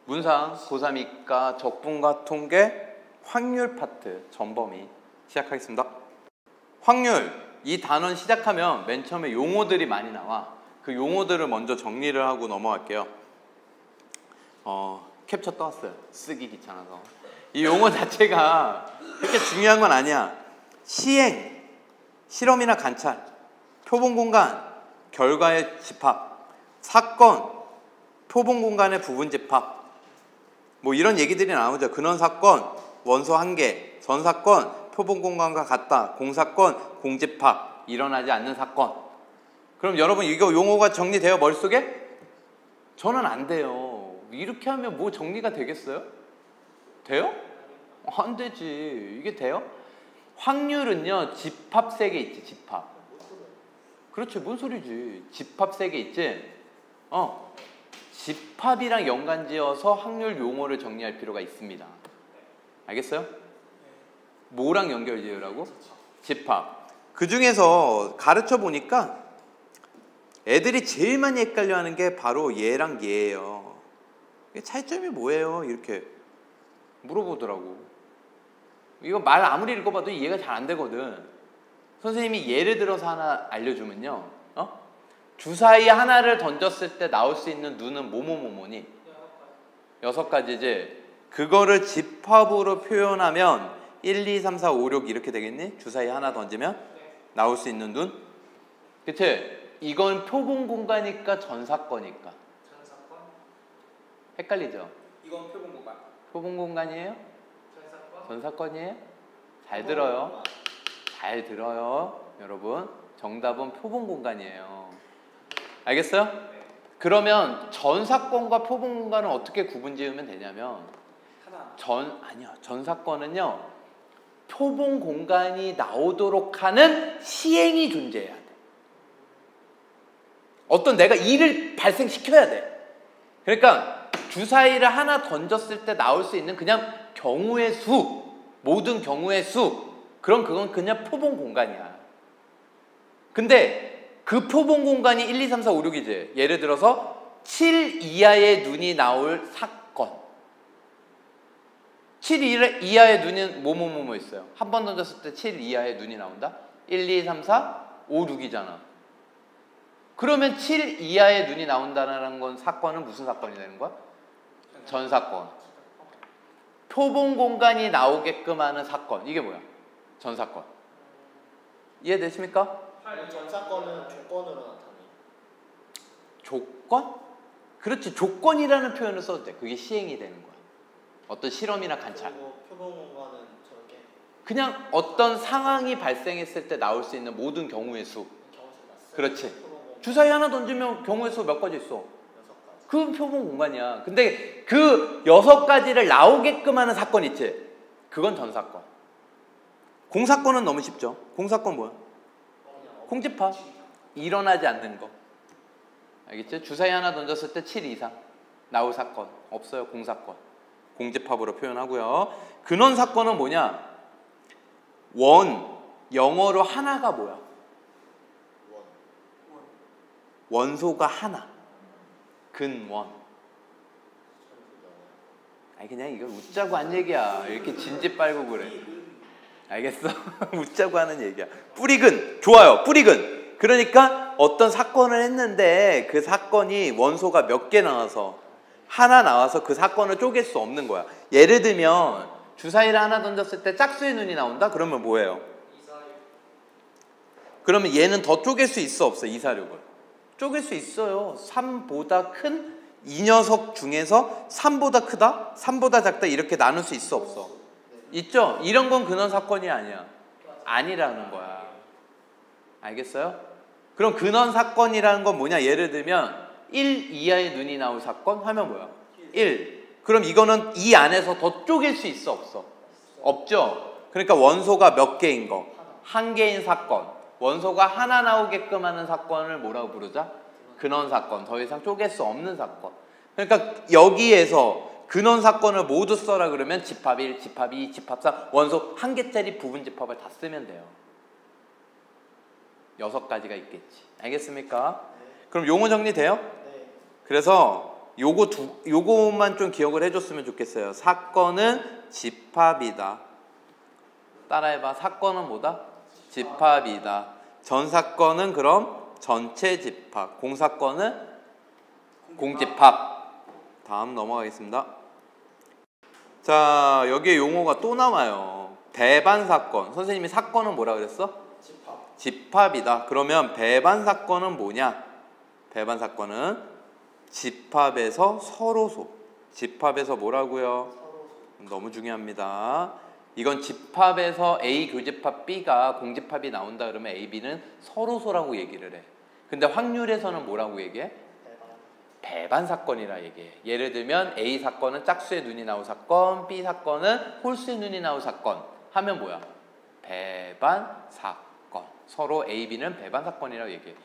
문상, 고3 이과, 적분과 통계, 확률 파트 전범위 시작하겠습니다. 확률, 이 단원 시작하면 맨 처음에 용어들이 많이 나와. 그 용어들을 먼저 정리를 하고 넘어갈게요. 캡처 떠왔어요. 쓰기 귀찮아서. 이 용어 자체가 그렇게 중요한 건 아니야. 시행, 실험이나 관찰, 표본 공간, 결과의 집합, 사건, 표본 공간의 부분 집합, 뭐 이런 얘기들이 나오죠. 근원 사건, 원소 한계, 전 사건, 표본 공간과 같다, 공사건, 공집합, 일어나지 않는 사건. 그럼 여러분 이거 용어가 정리돼요 머릿속에? 저는 안 돼요. 이렇게 하면 뭐 정리가 되겠어요? 돼요? 안 되지. 이게 돼요? 확률은요 집합 세 개 있지. 집합. 그렇지. 뭔 소리지. 집합 세 개 있지. 집합이랑 연관지어서 확률 용어를 정리할 필요가 있습니다. 알겠어요? 뭐랑 연결지으라고? 집합. 그 중에서 가르쳐 보니까 애들이 제일 많이 헷갈려하는 게 바로 얘랑 얘예요. 차이점이 뭐예요? 이렇게 물어보더라고. 이거 말 아무리 읽어봐도 이해가 잘 안 되거든. 선생님이 예를 들어서 하나 알려주면요. 주사위 하나를 던졌을 때 나올 수 있는 눈은 뭐뭐뭐뭐니? 6가지지. 그거를 집합으로 표현하면 1, 2, 3, 4, 5, 6 이렇게 되겠니? 주사위 하나 던지면 나올 수 있는 눈? 그치? 이건 표본 공간이니까 전사거니까. 전사건? 헷갈리죠? 이건 표본 공간. 표본 공간이에요? 전사건? 전사건이에요? 잘 들어요. 잘 들어요. 여러분. 정답은 표본 공간이에요. 알겠어요? 네. 그러면 전사건과 표본 공간은 어떻게 구분 지으면 되냐면 하나. 전사건은요. 표본 공간이 나오도록 하는 시행이 존재해야 돼. 어떤 내가 일을 발생시켜야 돼. 그러니까 주사위를 하나 던졌을 때 나올 수 있는 그냥 경우의 수, 모든 경우의 수, 그건 그냥 표본 공간이야. 근데 그 표본 공간이 1, 2, 3, 4, 5, 6이지. 예를 들어서 7 이하의 눈이 나올 사건. 7 이하의 눈은 뭐뭐뭐뭐 있어요. 한 번 던졌을 때 7 이하의 눈이 나온다? 1, 2, 3, 4, 5, 6이잖아. 그러면 7 이하의 눈이 나온다는 건 사건은 무슨 사건이 되는 거야? 전사건. 표본 공간이 나오게끔 하는 사건. 이게 뭐야? 전사건. 이해되십니까? 전사건은 조건으로 나타내. 조건? 그렇지. 조건이라는 표현을 써도 돼. 그게 시행이 되는 거야. 어떤 실험이나 관찰. 그리고 표본 공간은 저렇게. 그냥 어떤 상황이 발생했을 때 나올 수 있는 모든 경우의 수. 그렇지. 주사위 하나 던지면 경우의 수 몇 가지 있어? 6가지. 그 표본 공간이야. 근데 그 6가지를 나오게끔 하는 사건 있지? 그건 전사건. 공사건은 너무 쉽죠? 공사건 뭐야? 공집합. 일어나지 않는 거. 알겠지? 주사위 하나 던졌을 때 7 이상 나올 사건 없어요. 공사건. 공집합으로 표현하고요. 근원 사건은 뭐냐? 영어로 하나가 뭐야? 원소가 하나. 근원. 그냥 이걸 웃자고 한 얘기야. 이렇게 진지 빨고 그래. 알겠어? 웃자고 하는 얘기야. 뿌리근. 좋아요. 뿌리근. 그러니까 어떤 사건을 했는데 그 사건이 원소가 몇 개 나와서 하나 나와서 그 사건을 쪼갤 수 없는 거야. 예를 들면 주사위를 하나 던졌을 때 짝수의 눈이 나온다? 그러면 뭐예요? 246. 그러면 얘는 더 쪼갤 수 있어 없어? 246을 쪼갤 수 있어요. 3보다 큰 이 녀석 중에서 3보다 크다? 3보다 작다? 이렇게 나눌 수 있어 없어? 있죠? 이런 건 근원 사건이 아니야. 아니라는 거야. 알겠어요? 그럼 근원 사건이라는 건 뭐냐? 예를 들면 1 이하의 눈이 나올 사건 하면 뭐야? 1. 그럼 이거는 이 안에서 더 쪼갤 수 있어 없어? 없죠? 그러니까 원소가 몇 개인 거? 한 개인 사건. 원소가 하나 나오게끔 하는 사건을 뭐라고 부르자? 근원 사건. 더 이상 쪼갤 수 없는 사건. 그러니까 여기에서 근원 사건을 모두 써라 그러면 집합 1, 집합 2, 집합 3, 원소 한 개짜리 부분 집합을 다 쓰면 돼요. 6가지가 있겠지. 알겠습니까? 그럼 용어 정리돼요? 네. 그래서 요거만 좀 기억을 해줬으면 좋겠어요. 사건은 집합이다. 따라해봐. 사건은 뭐다? 집합이다. 전 사건은 그럼 전체 집합. 공사건은 공집합. 다음 넘어가겠습니다. 자, 여기에 용어가 또 남아요. 배반 사건. 선생님이 사건은 뭐라 그랬어? 집합이다. 그러면 배반 사건은 뭐냐? 배반 사건은 집합에서 서로소. 집합에서 뭐라고요? 너무 중요합니다. 이건 집합에서 A 교집합 B가 공집합이 나온다 그러면 A, B는 서로소라고 얘기를 해. 근데 확률에서는 뭐라고 얘기해? 배반 사건이라 얘기해. 예를 들면 A 사건은 짝수의 눈이 나올 사건, B 사건은 홀수의 눈이 나올 사건 하면 뭐야? 배반 사건. 서로 A, B는 배반 사건이라고 얘기해.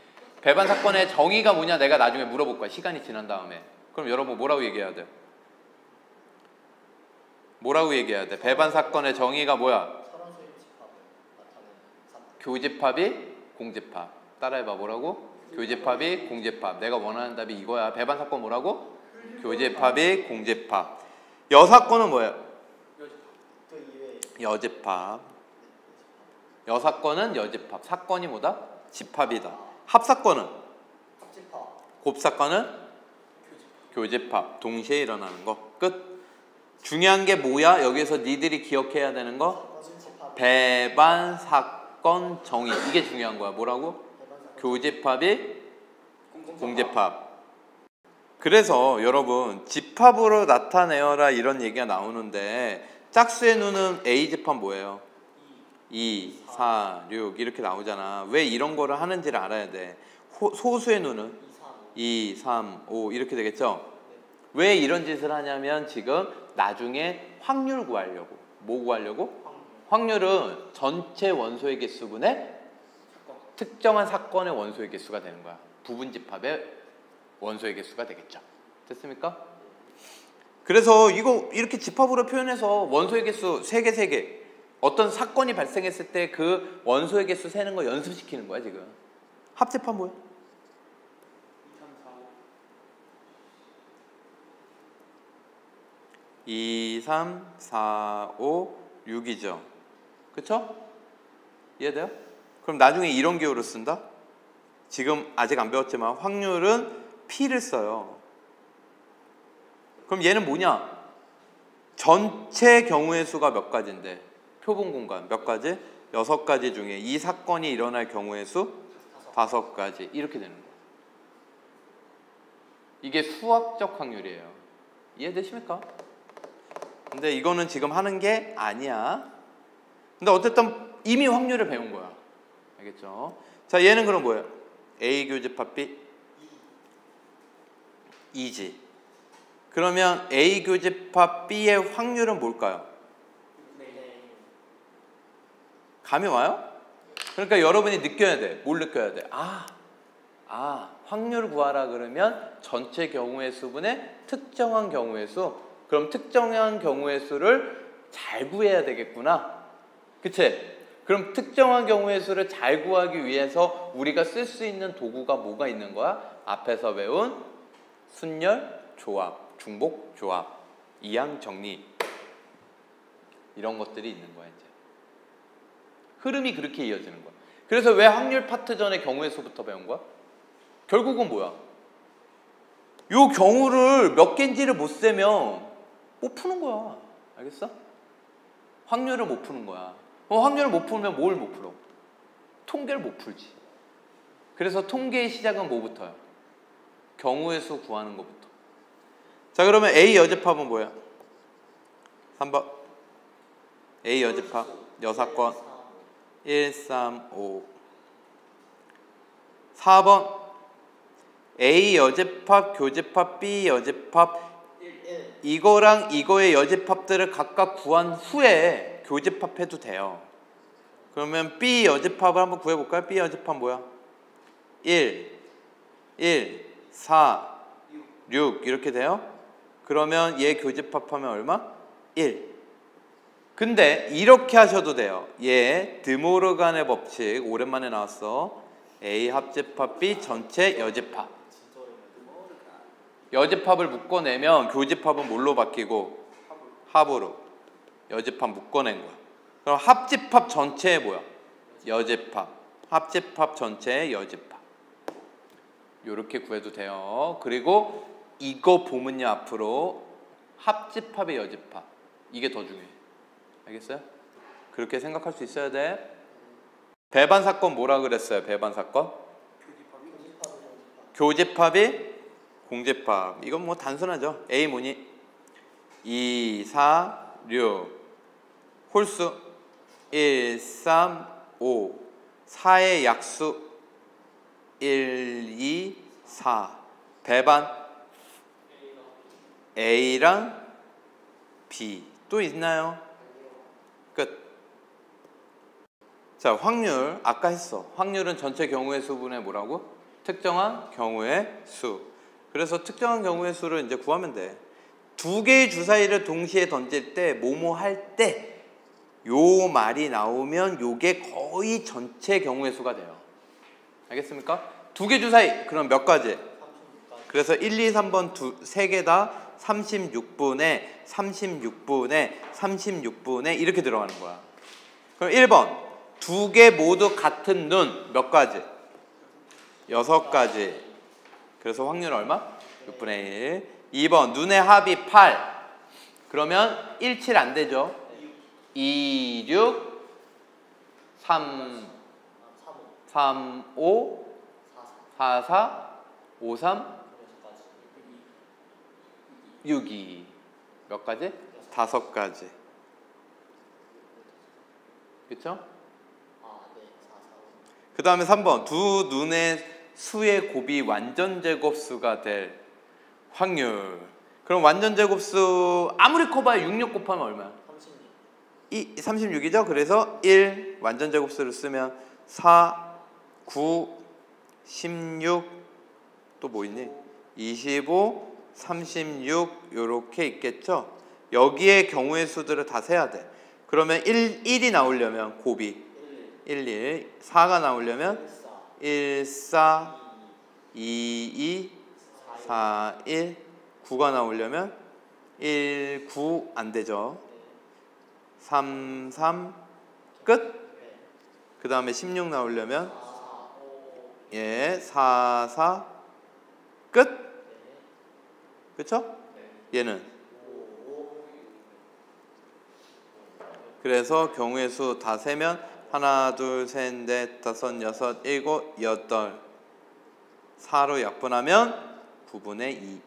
배반 사건의 정의가 뭐냐 내가 나중에 물어볼 거야. 시간이 지난 다음에. 그럼 여러분 뭐라고 얘기해야 돼? 뭐라고 얘기해야 돼? 배반 사건의 정의가 뭐야? 교집합이 공집합. 따라해봐. 뭐라고? 교집합이 공집합. 내가 원하는 답이 이거야. 배반 사건 뭐라고? 교집합이 공집합. 여사건은 뭐예요? 여집합. 여사건은 여집합. 사건이 뭐다? 집합이다. 합사건은? 곱사건은? 교집합. 동시에 일어나는 거. 끝. 중요한 게 뭐야? 여기서 니들이 기억해야 되는 거? 배반 사건 정의. 이게 중요한 거야. 뭐라고? 교집합이 공집합. 그래서 여러분 집합으로 나타내어라 이런 얘기가 나오는데 짝수의 눈은 A 집합 뭐예요? 2, 4, 6 이렇게 나오잖아. 왜 이런 거를 하는지를 알아야 돼. 소수의 눈은 2, 3, 5 이렇게 되겠죠? 왜 이런 짓을 하냐면 지금 나중에 확률 구하려고. 뭐 구하려고? 확률은 전체 원소의 개수분의 특정한 사건의 원소의 개수가 되는 거야. 부분집합의 원소의 개수가 되겠죠. 됐습니까? 그래서 이거 이렇게 집합으로 표현해서 원소의 개수 3개 3개 어떤 사건이 발생했을 때 그 원소의 개수 세는 거 연습시키는 거야 지금. 합집합 뭐야? 2, 3, 4, 5, 6이죠. 그쵸? 이해돼요? 그럼 나중에 이런 기호를 쓴다? 지금 아직 안 배웠지만 확률은 P를 써요. 그럼 얘는 뭐냐? 전체 경우의 수가 몇 가지인데 표본 공간 몇 가지? 6가지 중에 이 사건이 일어날 경우의 수 5가지 이렇게 되는 거예요. 이게 수학적 확률이에요. 이해되십니까? 근데 이거는 지금 하는 게 아니야. 근데 어쨌든 이미 확률을 배운 거야. 알겠죠? 자, 얘는 그럼 뭐예요? A 교집합 B 2지. 그러면 A 교집합 B의 확률은 뭘까요? 감이 와요? 그러니까 여러분이 느껴야 돼. 뭘 느껴야 돼? 확률 구하라 그러면 전체 경우의 수분의 특정한 경우의 수. 그럼 특정한 경우의 수를 잘 구해야 되겠구나. 그치? 그럼 특정한 경우의 수를 잘 구하기 위해서 우리가 쓸 수 있는 도구가 뭐가 있는 거야? 앞에서 배운 순열, 조합, 중복, 조합, 이항, 정리 이런 것들이 있는 거야 이제. 흐름이 그렇게 이어지는 거야. 그래서 왜 확률 파트 전에 경우의 수부터 배운 거야? 결국은 뭐야? 요 경우를 몇 개인지를 못 세면 못 푸는 거야. 알겠어? 확률을 못 푸는 거야. 확률을 못 풀면 뭘 못 풀어? 통계를 못 풀지. 그래서 통계의 시작은 뭐부터요? 경우의 수 구하는 것부터. 자, 그러면 A 여집합은 뭐야? 3번 A 여집합 여사건 1, 3, 5. 4번 A 여집합, 교집합, B 여집합 이거랑 이거의 여집합들을 각각 구한 후에 교집합해도 돼요. 그러면 B 여집합을 한번 구해볼까요? B 여집합 뭐야? 1, 4, 6 이렇게 돼요? 그러면 얘 교집합하면 얼마? 1. 근데 이렇게 하셔도 돼요. 얘 드모르간의 법칙 오랜만에 나왔어. A 합집합 B 전체 여집합. 여집합을 묶어내면 교집합은 뭘로 바뀌고? 합으로. 여집합 묶어낸 거야. 그럼 합집합 전체에 뭐야? 여집합. 합집합 전체의 여집합. 요렇게 구해도 돼요. 그리고 이거 보면요, 앞으로 합집합의 여집합. 이게 더 중요해. 알겠어요? 그렇게 생각할 수 있어야 돼. 배반 사건 뭐라 그랬어요? 배반 사건? 교집합이 공집합. 이건 뭐 단순하죠. A 뭐니? 2, 4, 6 홀수 1, 3, 5 4의 약수 1, 2, 4 배반 A랑 B 또 있나요? 끝. 자, 확률 아까 했어. 확률은 전체 경우의 수분의 뭐라고? 특정한 경우의 수. 그래서 특정한 경우의 수를 이제 구하면 돼. 두 개의 주사위를 동시에 던질 때 뭐뭐 할 때 요 말이 나오면 요게 거의 전체 경우의 수가 돼요. 알겠습니까? 두 개 주사위 그럼 몇 가지? 그래서 1, 2, 3번 세 개 다 36분의 36분의 36분의 이렇게 들어가는 거야. 그럼 1번 두 개 모두 같은 눈 몇 가지? 6가지. 그래서 확률 얼마? 6분의 1. 2번 눈의 합이 8. 그러면 1, 7 안 되죠? 2, 6, 3, 3, 5, 4, 4, 5, 3, 6, 2. 몇 가지? 5가지. 그쵸? 그 다음에 3번 두 눈의 수의 곱이 완전 제곱수가 될 확률. 그럼 완전 제곱수 아무리 커봐야 6, 6 곱하면 얼마야? 36이죠? 그래서 1 완전 제곱수를 쓰면 4, 9, 16 또 뭐 있니? 25, 36 요렇게 있겠죠? 여기에 경우의 수들을 다 세야 돼. 그러면 1이 나오려면 곱이 1, 4가 나오려면 1, 4, 2, 2, 4, 1 9가 나오려면 1, 9 안 되죠? 3, 3 끝? 그 다음에 16 나오려면 4, 4 끝? 그쵸? 얘는 그래서 경우의 수 다 세면 하나, 둘, 셋, 넷, 다섯, 여섯, 일곱, 여덟 4로 약분하면 9분의 2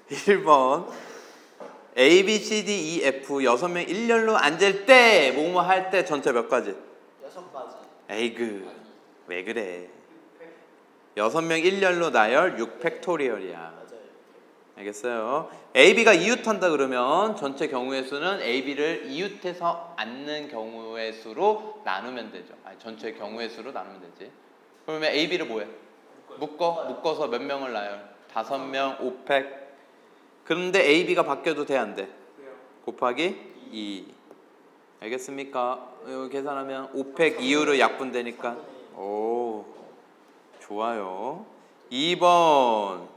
1번 A, B, C, D, E, F 6명 일렬로 앉을 때 뭐뭐 할 때 전체 몇 가지? 6가지. 에이그 왜 그래 6명 일렬로 나열 6팩토리얼이야. 알겠어요? A, B가 이웃한다 그러면 전체 경우의 수는 A, B를 이웃해서 앉는 경우의 수로 나누면 되죠. 아니, 전체 경우의 수로 나누면 되지. 그러면 A, B를 뭐해? 묶어서 몇 명을 나열? 5명 5팩. 그런데 A, B가 바뀌어도 돼, 안 돼? 곱하기 2. 알겠습니까? 이거 계산하면 5팩 2로 약분되니까 오 좋아요. 2번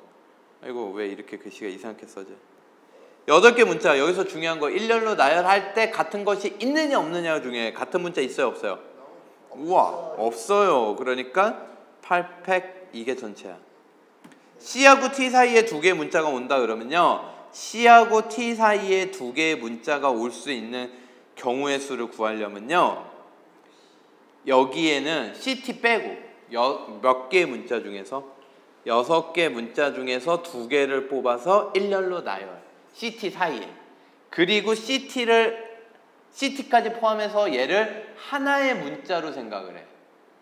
아이고 왜 이렇게 글씨가 이상하게 써져? 8개 문자. 여기서 중요한 거 일렬로 나열할 때 같은 것이 있느냐 없느냐가 중요해. 같은 문자 있어요 없어요? 우와 없어요. 그러니까 8팩 이게 전체야. C하고 T 사이에 2개의 문자가 온다 그러면요 C하고 T 사이에 2개의 문자가 올 수 있는 경우의 수를 구하려면요 여기에는 CT 빼고 몇 개의 문자 중에서 6개 문자 중에서 2개를 뽑아서 일렬로 나열 CT 사이에. 그리고 CT까지 포함해서 얘를 하나의 문자로 생각을 해.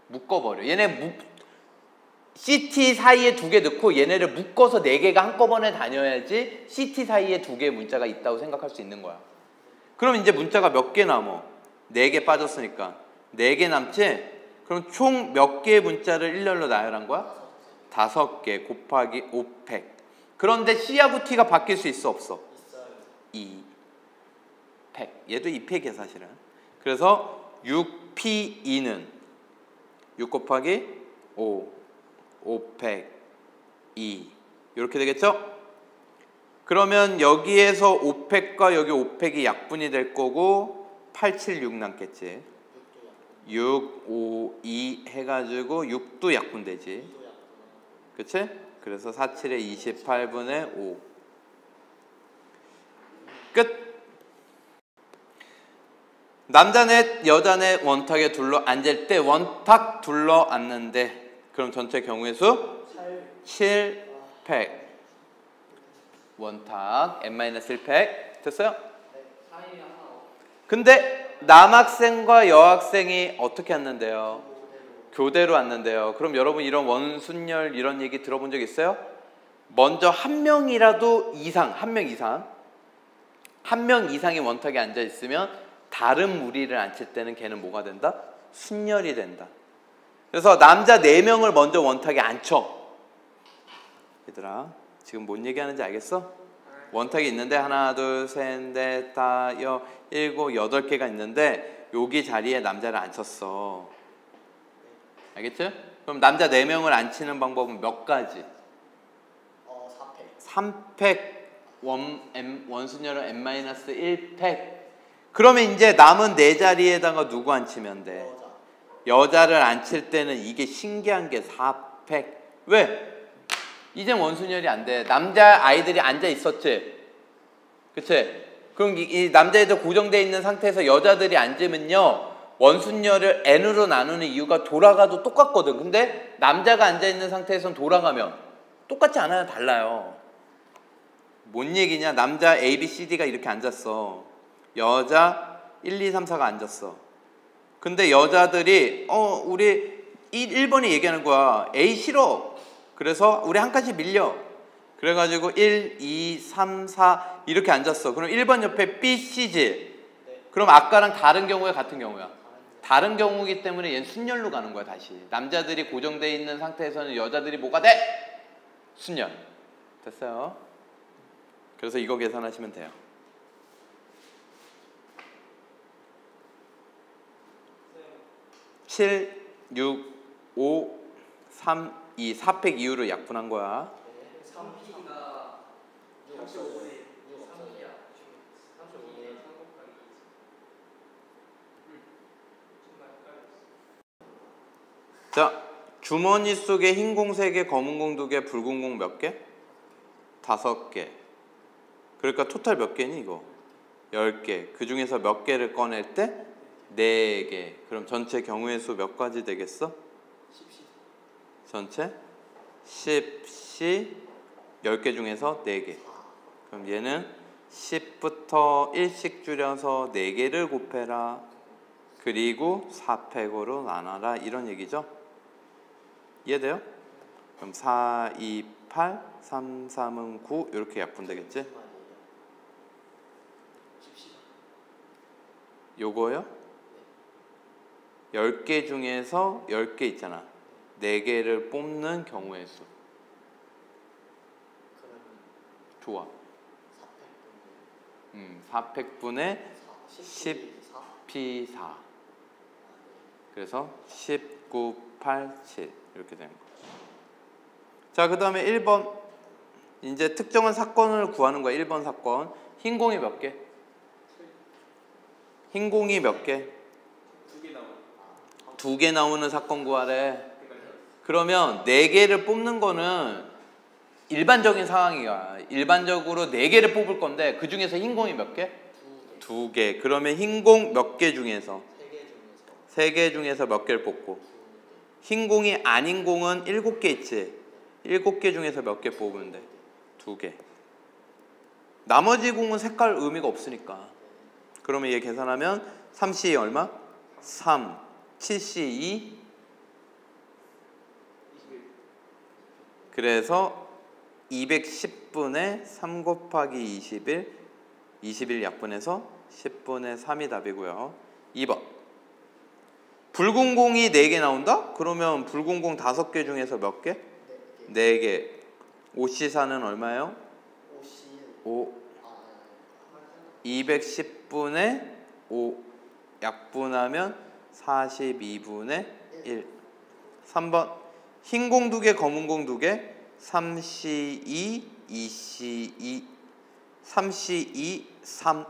묶어버려. 얘네 CT 사이에 2개 넣고 얘네를 묶어서 4개가 한꺼번에 다녀야지 CT 사이에 2개의 문자가 있다고 생각할 수 있는 거야. 그럼 이제 문자가 몇 개 남어? 4개 빠졌으니까 4개 남지? 그럼 총 몇 개의 문자를 일렬로 나열한 거야? 5개 곱하기 5팩. 그런데 C하고 T가 바뀔 수 있어 없어? 2팩. 얘도 2팩이야 사실은. 그래서 6P2는 6 곱하기 5 5팩 2 이렇게 되겠죠? 그러면 여기에서 5팩과 여기 5팩이 약분이 될 거고 8, 7, 6 남겠지. 6, 5, 2 해가지고 6도 약분되지. 그치? 그래서 4, 7에 28분의 5 끝. 남자넷 여자넷 원탁에 둘러 앉을 때 원탁 둘러 앉는데 그럼 전체 경우의 수 7팩 원탁 n-1팩 됐어요? 근데 남학생과 여학생이 어떻게 앉는데요? 교대로 앉는데요. 그럼 여러분 이런 원순열 이런 얘기 들어본 적 있어요? 먼저 한 명이라도 이상 한 명 이상이 원탁에 앉아 있으면 다른 무리를 앉힐 때는 걔는 뭐가 된다? 순열이 된다. 그래서 남자 4명을 먼저 원탁에 앉혀. 얘들아 지금 뭔 얘기하는지 알겠어? 원탁이 있는데 하나 둘 셋 넷 다 여 일곱 8개가 있는데 여기 자리에 남자를 앉혔어. 알겠죠? 그럼 남자 4명을 앉히는 방법은 몇 가지? 3팩 원순열은 n-1팩. 그러면 이제 남은 4자리에다가 누구 앉히면 돼? 여자를 앉힐 때는 이게 신기한 게 4팩. 왜? 이젠 원순열이 안 돼. 남자 아이들이 앉아 있었지. 그치? 그럼 이 남자애들 고정되어 있는 상태에서 여자들이 앉으면요 원순열을 n으로 나누는 이유가 돌아가도 똑같거든. 근데 남자가 앉아 있는 상태에서는 돌아가면 똑같지 않아요. 달라요. 뭔 얘기냐? 남자 A, B, C, D가 이렇게 앉았어. 여자 1, 2, 3, 4가 앉았어. 근데 여자들이 우리 1번이 얘기하는 거야. A 싫어. 그래서 우리 한 칸씩 밀려. 그래가지고 1, 2, 3, 4 이렇게 앉았어. 그럼 1번 옆에 B, C지. 그럼 아까랑 다른 경우야 같은 경우야? 다른 경우이기 때문에 얘는 순열로 가는 거야. 다시 남자들이 고정되어 있는 상태에서는 여자들이 뭐가 돼? 순열. 됐어요? 그래서 이거 계산하시면 돼요. 7, 6, 5, 3, 2 4팩 이후로 약분한 거야. 3P가 35에 3P야. 35에 자, 주머니 속에 흰 공 3개, 검은 공 2개, 붉은 공 몇 개? 5개. 그러니까 토탈 몇 개니 이거? 10개. 그 중에서 몇 개를 꺼낼 때? 4개. 그럼 전체 경우의 수 몇 가지 되겠어? 전체 10시 10개 중에서 4개. 그럼 얘는 10부터 1씩 줄여서 4개를 곱해라. 그리고 4팩으로 나눠라. 이런 얘기죠. 이해돼요? 그럼 4, 2, 8, 3, 3은 9 이렇게 약분되겠지? 요거요? 10개 중에서 10개 있잖아. 4개를 뽑는 경우의 수. 좋아. 4팩분의 10P4. 그래서 19, 8, 7 이렇게 되는 거야. 자, 그 다음에 1번. 이제 특정한 사건을 구하는 거야. 1번 사건. 흰 공이 몇 개? 흰 공이 몇 개? 2개 나오는 사건 구하래. 그러면 4개를 뽑는 거는 일반적인 상황이야. 일반적으로 4개를 뽑을 건데 그 중에서 흰 공이 몇 개? 2개. 그러면 흰 공 몇 개 중에서? 3개 중에서 몇 개를 뽑고? 흰 공이 아닌 공은 7개 있지? 7개 중에서 몇 개 뽑으면 돼? 2개. 나머지 공은 색깔 의미가 없으니까. 그러면 얘 계산하면 3C 얼마? 3. 7C 2. 그래서 210분의 3 곱하기 21. 21 약분해서 10분의 3이 답이고요. 2번. 붉은 공이 4개 나온다? 그러면 붉은 공 5개 중에서 몇 개? 4개. 5C4는 얼마예요? 5. 210분의 5 약분하면 42분의 1. 3번. 흰 공 2개, 검은 공 2개. 3C2, 2C2, 3C2, 3,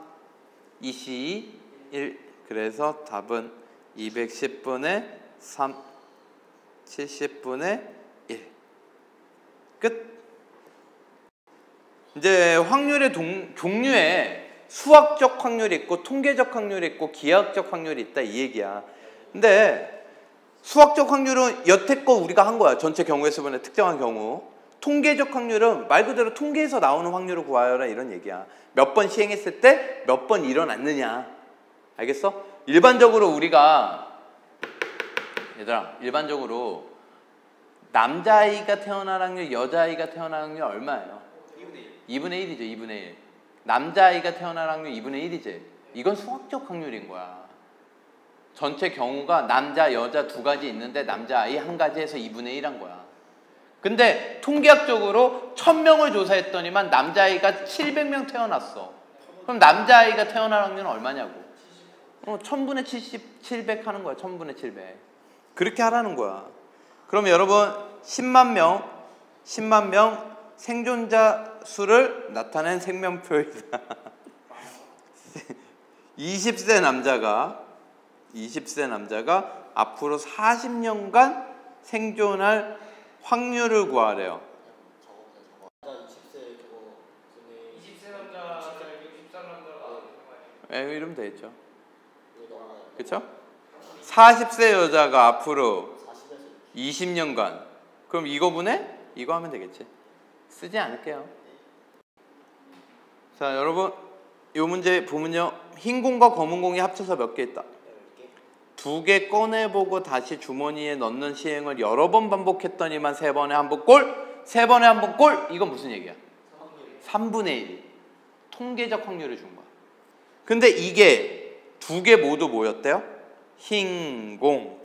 2C2, 1. 그래서 답은 210분의 3, 70분의 1. 끝. 이제 확률의 종류에 수학적 확률이 있고 통계적 확률이 있고 기하학적 확률이 있다 이 얘기야. 근데 수학적 확률은 여태껏 우리가 한 거야. 전체 경우의 수분의 특정한 경우. 통계적 확률은 말 그대로 통계에서 나오는 확률을 구하여라 이런 얘기야. 몇 번 시행했을 때 몇 번 일어났느냐. 알겠어? 일반적으로 우리가 얘들아 일반적으로 남자아이가 태어날 확률 여자아이가 태어날 확률 얼마예요? 2분의 1이죠. 2분의 1. 남자아이가 태어날 확률 2분의 1이지. 이건 수학적 확률인 거야. 전체 경우가 남자 여자 두 가지 있는데 남자아이 한 가지에서 2분의 1 한 거야. 근데 통계학적으로 1000명을 조사했더니만 남자아이가 700명 태어났어. 그럼 남자아이가 태어날 확률은 얼마냐고. 1000분의 70, 700 하는 거야. 1000분의 700. 그렇게 하라는 거야. 그럼 여러분 10만 명 생존자 수를 나타낸 생명표이다. 20세 남자가 앞으로 40년간 생존할 확률을 구하래요. 20세 남자 63남자가 이러면 되겠죠. 그렇죠? 40세 여자가 앞으로 20년간 그럼 이거분에 이거 하면 되겠지. 쓰지 않을게요. 자 여러분 이 문제 보면요. 흰 공과 검은 공이 합쳐서 몇 개 있다? 2개 꺼내보고 다시 주머니에 넣는 시행을 여러 번 반복했더니만 3번에 한 번 꼴, 3번에 한 번 꼴. 이건 무슨 얘기야? 3분의 1. 통계적 확률을 준 거야. 근데 이게 2개 모두 뭐였대요? 흰 공.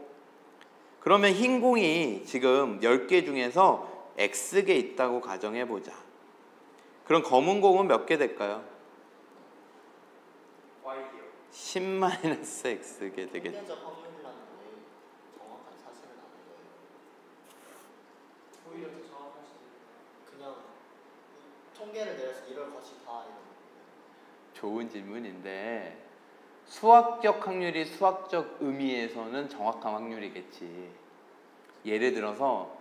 그러면 흰 공이 지금 10개 중에서 X개 있다고 가정해보자. 그럼 검은 공은 몇 개 될까요? 10-X개 되겠죠. 통계적 확률이라는 게 정확한 사실은 아닌 거예요. 오히려 더 정확할 수도 있고. 그냥 통계를 내려서 이럴 것이 다 이런. 좋은 질문인데 수학적 확률이 수학적 의미에서는 정확한 확률이겠지. 예를 들어서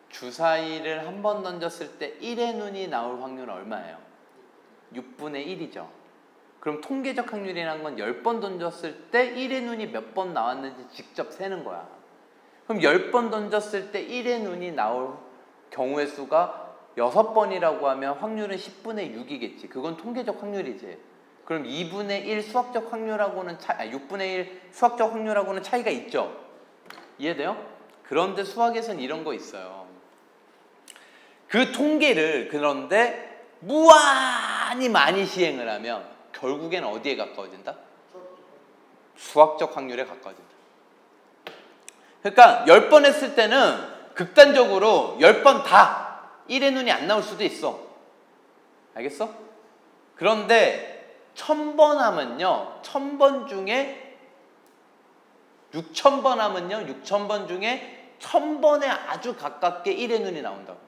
주사위를 한 번 던졌을 때 1의 눈이 나올 확률은 얼마예요? 6분의 1이죠. 그럼 통계적 확률이라는 건 10번 던졌을 때 1의 눈이 몇 번 나왔는지 직접 세는 거야. 그럼 10번 던졌을 때 1의 눈이 나올 경우의 수가 6번이라고 하면 확률은 10분의 6이겠지. 그건 통계적 확률이지. 그럼 2분의 1 수학적 확률하고는 6분의 1 수학적 확률하고는 차이가 있죠. 이해돼요? 그런데 수학에서는 이런 거 있어요. 그 통계를 그런데 무한히 많이 시행을 하면 결국엔 어디에 가까워진다? 수학적 확률에 가까워진다. 그러니까 10번 했을 때는 극단적으로 10번 다 1의 눈이 안 나올 수도 있어. 알겠어? 그런데 1000번 하면요 1000번 중에 6000번 하면요 6000번 중에 1000번에 아주 가깝게 1의 눈이 나온다고.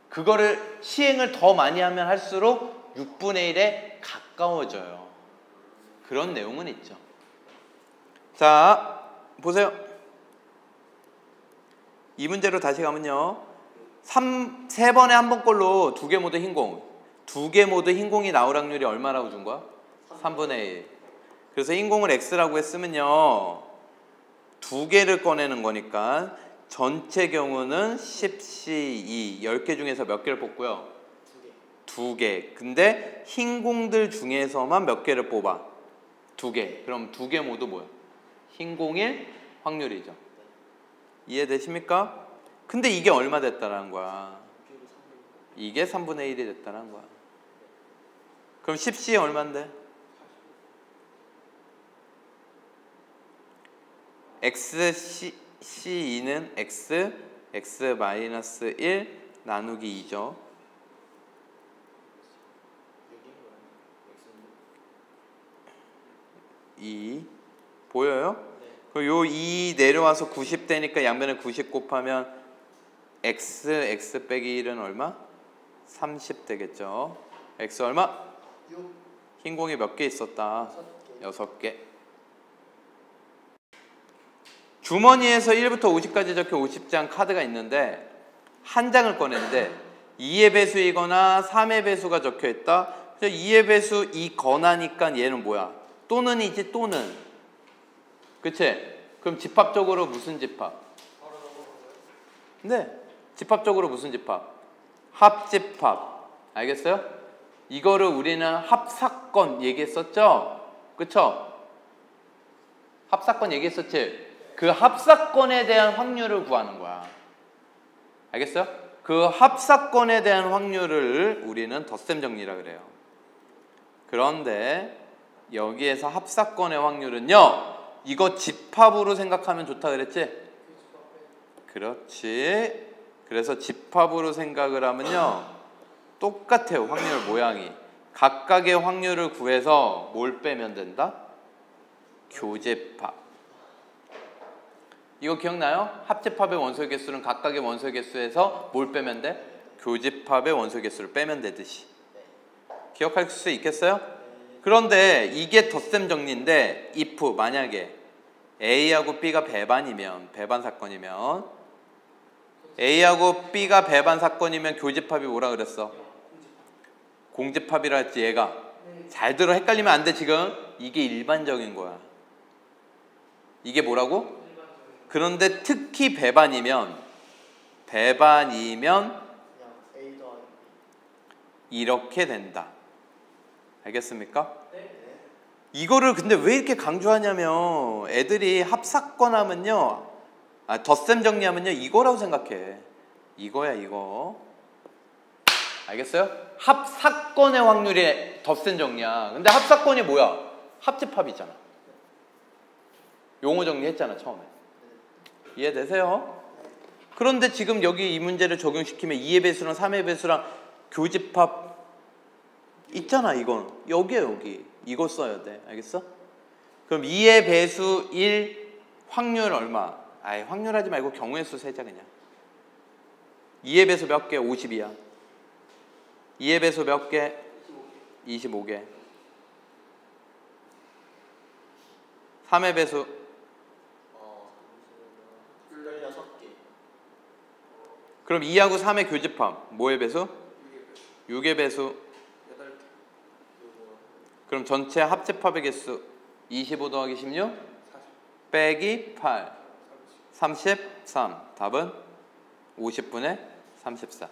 그거를 시행을 더 많이 하면 할수록 6분의 1에 가까워져요. 그런 내용은 있죠. 자 보세요. 이 문제로 다시 가면요 3번에 한 번 꼴로 2개 모두 흰공, 2개 모두 흰공이 나올 확률이 얼마라고 준 거야? 3분의 1. 그래서 흰공을 X라고 했으면요 2개를 꺼내는 거니까 전체 경우는 10C2 10개 중에서 몇 개를 뽑고요? 2개. 근데 흰공들 중에서만 몇 개를 뽑아? 2개. 그럼 2개 모두 뭐야? 흰공일 확률이죠. 이해되십니까? 근데 이게 얼마 됐다라는 거야? 이게 3분의 1이 됐다는 거야. 그럼 10C 얼마인데? XC2는 X-1 나누기 2죠. 보여요? 네. 그럼 요 2 내려와서 90 되니까 양변에 90 곱하면 x 빼기 1은 얼마? 30 되겠죠. x 얼마? 6, 흰 공이 몇 개 있었다? 6개. 6개. 주머니에서 1부터 50까지 적혀 50장 카드가 있는데 한 장을 꺼냈는데 2의 배수이거나 3의 배수가 적혀 있다. 2의 배수이거나니까 얘는 뭐야? 또는이지 또는. 그치? 그럼 집합적으로 무슨 집합? 네. 집합적으로 무슨 집합? 합집합. 알겠어요? 이거를 우리는 합사건 얘기했었죠? 그쵸? 합사건 얘기했었지? 그 합사건에 대한 확률을 구하는 거야. 알겠어요? 그 합사건에 대한 확률을 우리는 덧셈 정리라 그래요. 그런데 여기에서 합사건의 확률은요, 이거 집합으로 생각하면 좋다 그랬지? 그렇지. 그래서 집합으로 생각을 하면요 똑같아요. 확률 모양이. 각각의 확률을 구해서 뭘 빼면 된다? 교집합. 이거 기억나요? 합집합의 원소의 개수는 각각의 원소의 개수에서 뭘 빼면 돼? 교집합의 원소의 개수를 빼면 되듯이. 기억할 수 있겠어요? 그런데 이게 덧셈 정리인데 if 만약에 A하고 B가 배반이면, 배반 사건이면, A하고 B가 배반 사건이면 교집합이 뭐라 그랬어? 공집합이라 했지. 얘가 잘 들어. 헷갈리면 안 돼. 지금 이게 일반적인 거야. 이게 뭐라고? 그런데 특히 배반이면 그냥 A 더하기 이렇게 된다. 알겠습니까? 이거를 근데 왜 이렇게 강조하냐면 애들이 합사건 하면요, 덧셈 정리하면요 이거라고 생각해. 이거야 이거. 알겠어요? 합사건의 확률이 덧셈 정리야. 근데 합사건이 뭐야? 합집합이잖아. 용어 정리했잖아 처음에. 이해되세요? 그런데 지금 여기 이 문제를 적용시키면 2의 배수랑 3의 배수랑 교집합 있잖아. 이건 여기야 여기. 이거 써야 돼. 알겠어? 그럼 2의 배수 1 확률 얼마? 아이 확률 하지 말고 경우의 수 세자 그냥. 2의 배수 몇 개? 50이야. 2의 배수 몇 개? 25개. 3의 배수 16개. 그럼 2하고 3의 교집합 뭐의 배수? 6의 배수. 그럼 전체 합집합의 개수 25 더하기 16 빼기 8 33. 답은 50분의 34.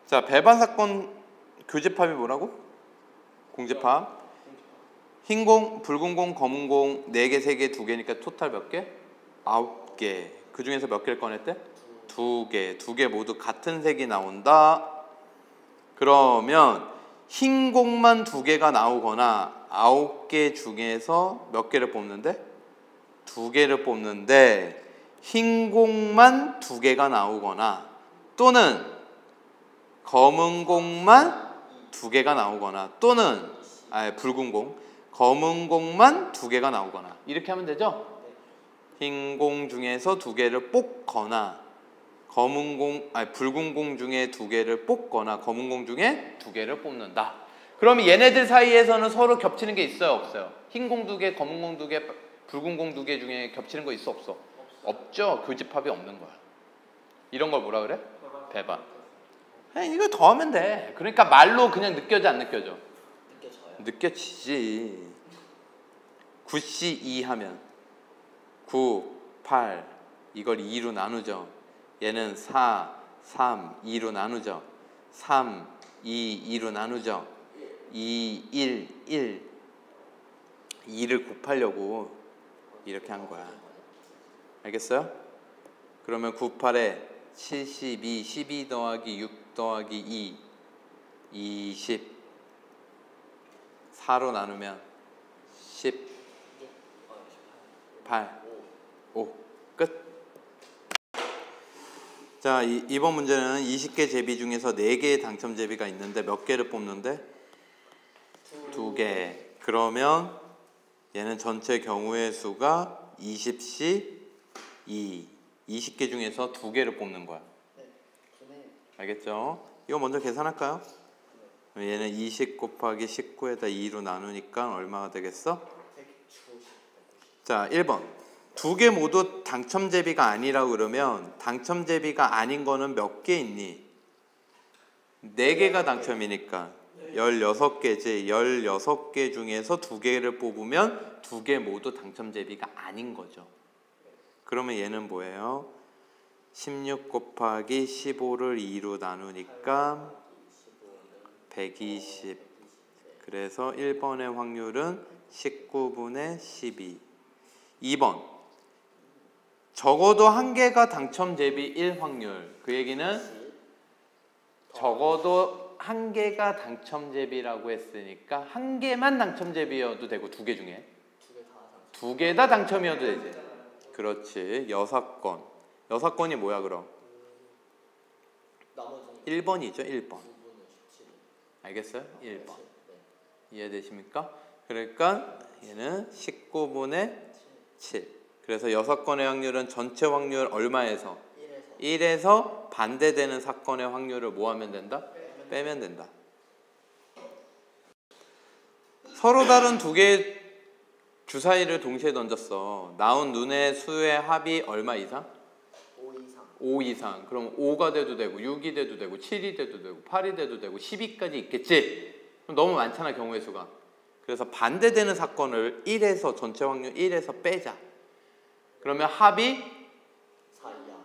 자, 배반 사건 교집합이 뭐라고? 공집합. 흰 공, 붉은 공, 검은 공 4개, 3개, 2개니까 토탈 몇 개? 9개. 그 중에서 몇 개를 꺼냈대? 2개. 2개 모두 같은 색이 나온다. 그러면 흰 공만 2개가 나오거나 9개 중에서 몇 개를 뽑는데? 2개를 뽑는데 흰 공만 2개가 나오거나 또는 검은 공만 2개가 나오거나 또는 붉은 공, 검은 공만 2개가 나오거나 이렇게 하면 되죠? 흰 공 중에서 2개를 뽑거나 검은 공, 붉은 공 중에 2개를 뽑거나 검은 공 중에 2개를 뽑는다. 그럼 얘네들 사이에서는 서로 겹치는 게 있어요, 없어요? 흰 공 2개, 검은 공 2개, 붉은 공 2개 중에 겹치는 거 있어, 없어? 없죠. 교집합이 없는 거야. 이런 걸 뭐라 그래? 배반. 이거 더하면 돼. 그러니까 말로 그냥 느껴져, 안 느껴져? 느껴져요? 느껴지지. 9C 2 하면 9, 8 이걸 2로 나누죠. 얘는 4, 3, 2로 나누죠. 3, 2, 2로 나누죠. 2, 1, 1 2를 곱하려고 이렇게 한 거야. 알겠어요? 그러면 9, 8에 72, 12 더하기 6 더하기 2 20 4로 나누면 18 5 끝. 자, 이번 문제는 20개 제비 중에서 4개의 당첨 제비가 있는데 몇 개를 뽑는데? 2개. 그러면 얘는 전체 경우의 수가 20C 2. 20개 중에서 2개를 뽑는 거야. 네. 그러네. 알겠죠? 이거 먼저 계산할까요? 얘는 20 곱하기 19에다 2로 나누니까 얼마가 되겠어? 190. 자, 1번. 2개 모두 당첨제비가 아니라고 그러면 당첨제비가 아닌 거는 몇 개 있니? 4개가 당첨이니까 16개지. 16개 중에서 2개를 뽑으면 2개 모두 당첨제비가 아닌 거죠. 그러면 얘는 뭐예요? 16 곱하기 15를 2로 나누니까 120. 그래서 1번의 확률은 19분의 12. 2번. 적어도 한 개가 당첨제비 1 확률. 그 얘기는 적어도 한 개가 당첨제비라고 했으니까 한 개만 당첨제비여도 되고 2개 중에 2개 다 당첨이어도 되지. 그렇지. 6건. 6건이 뭐야 그럼? 나머지 1번이죠. 1번. 9분의 17. 알겠어요? 1번. 네. 이해되십니까? 그러니까 얘는 19분의 7. 그래서 6건의 확률은 전체 확률 얼마에서? 1에서 반대되는 사건의 확률을 뭐 하면 된다? 빼면 된다. 서로 다른 2개의 주사위를 동시에 던졌어. 나온 눈의 수의 합이 얼마 이상? 5 이상. 5 이상. 그럼 5가 돼도 되고 6이 돼도 되고 7이 돼도 되고 8이 돼도 되고 12까지 있겠지? 그럼 너무 많잖아 경우의 수가. 그래서 반대되는 사건을 1에서 전체 확률 1에서 빼자. 그러면 합이 4 이하.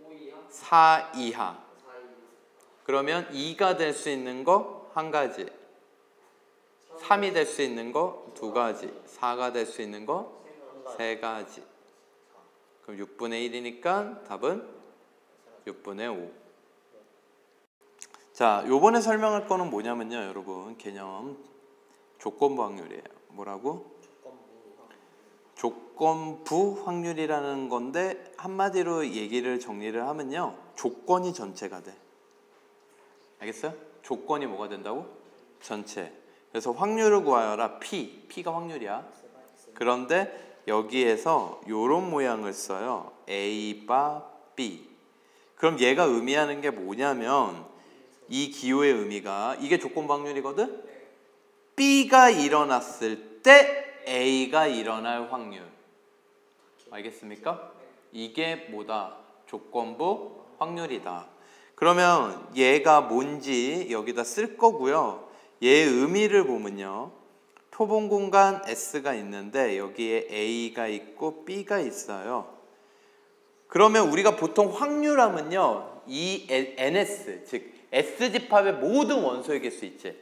5 이하. 4 이하. 4 이하. 그러면 2가 될 수 있는 거 한 가지, 3이 될 수 있는 거 2가지, 4가 될 수 있는 거 3가지. 그럼 6분의 1이니까 답은 6분의 5. 자, 요번에 설명할 거는 뭐냐면요, 여러분. 개념 조건부 확률이에요. 뭐라고? 조건부 확률이라는 건데 한마디로 얘기를 정리를 하면요, 조건이 전체가 돼. 알겠어요? 조건이 뭐가 된다고? 전체. 그래서 확률을 구하여라. P가 확률이야. 그런데 여기에서 요런 모양을 써요. A 바 B. 그럼 얘가 의미하는 게 뭐냐면 이 기호의 의미가, 이게 조건부 확률이거든? B가 일어났을 때 A가 일어날 확률. 알겠습니까? 이게 뭐다? 조건부 확률이다. 그러면 얘가 뭔지 여기다 쓸 거고요. 얘의 의미를 보면요, 표본 공간 S가 있는데 여기에 A가 있고 B가 있어요. 그러면 우리가 보통 확률하면요, 이 NS, 즉 S집합의 모든 원소의 개수 있지,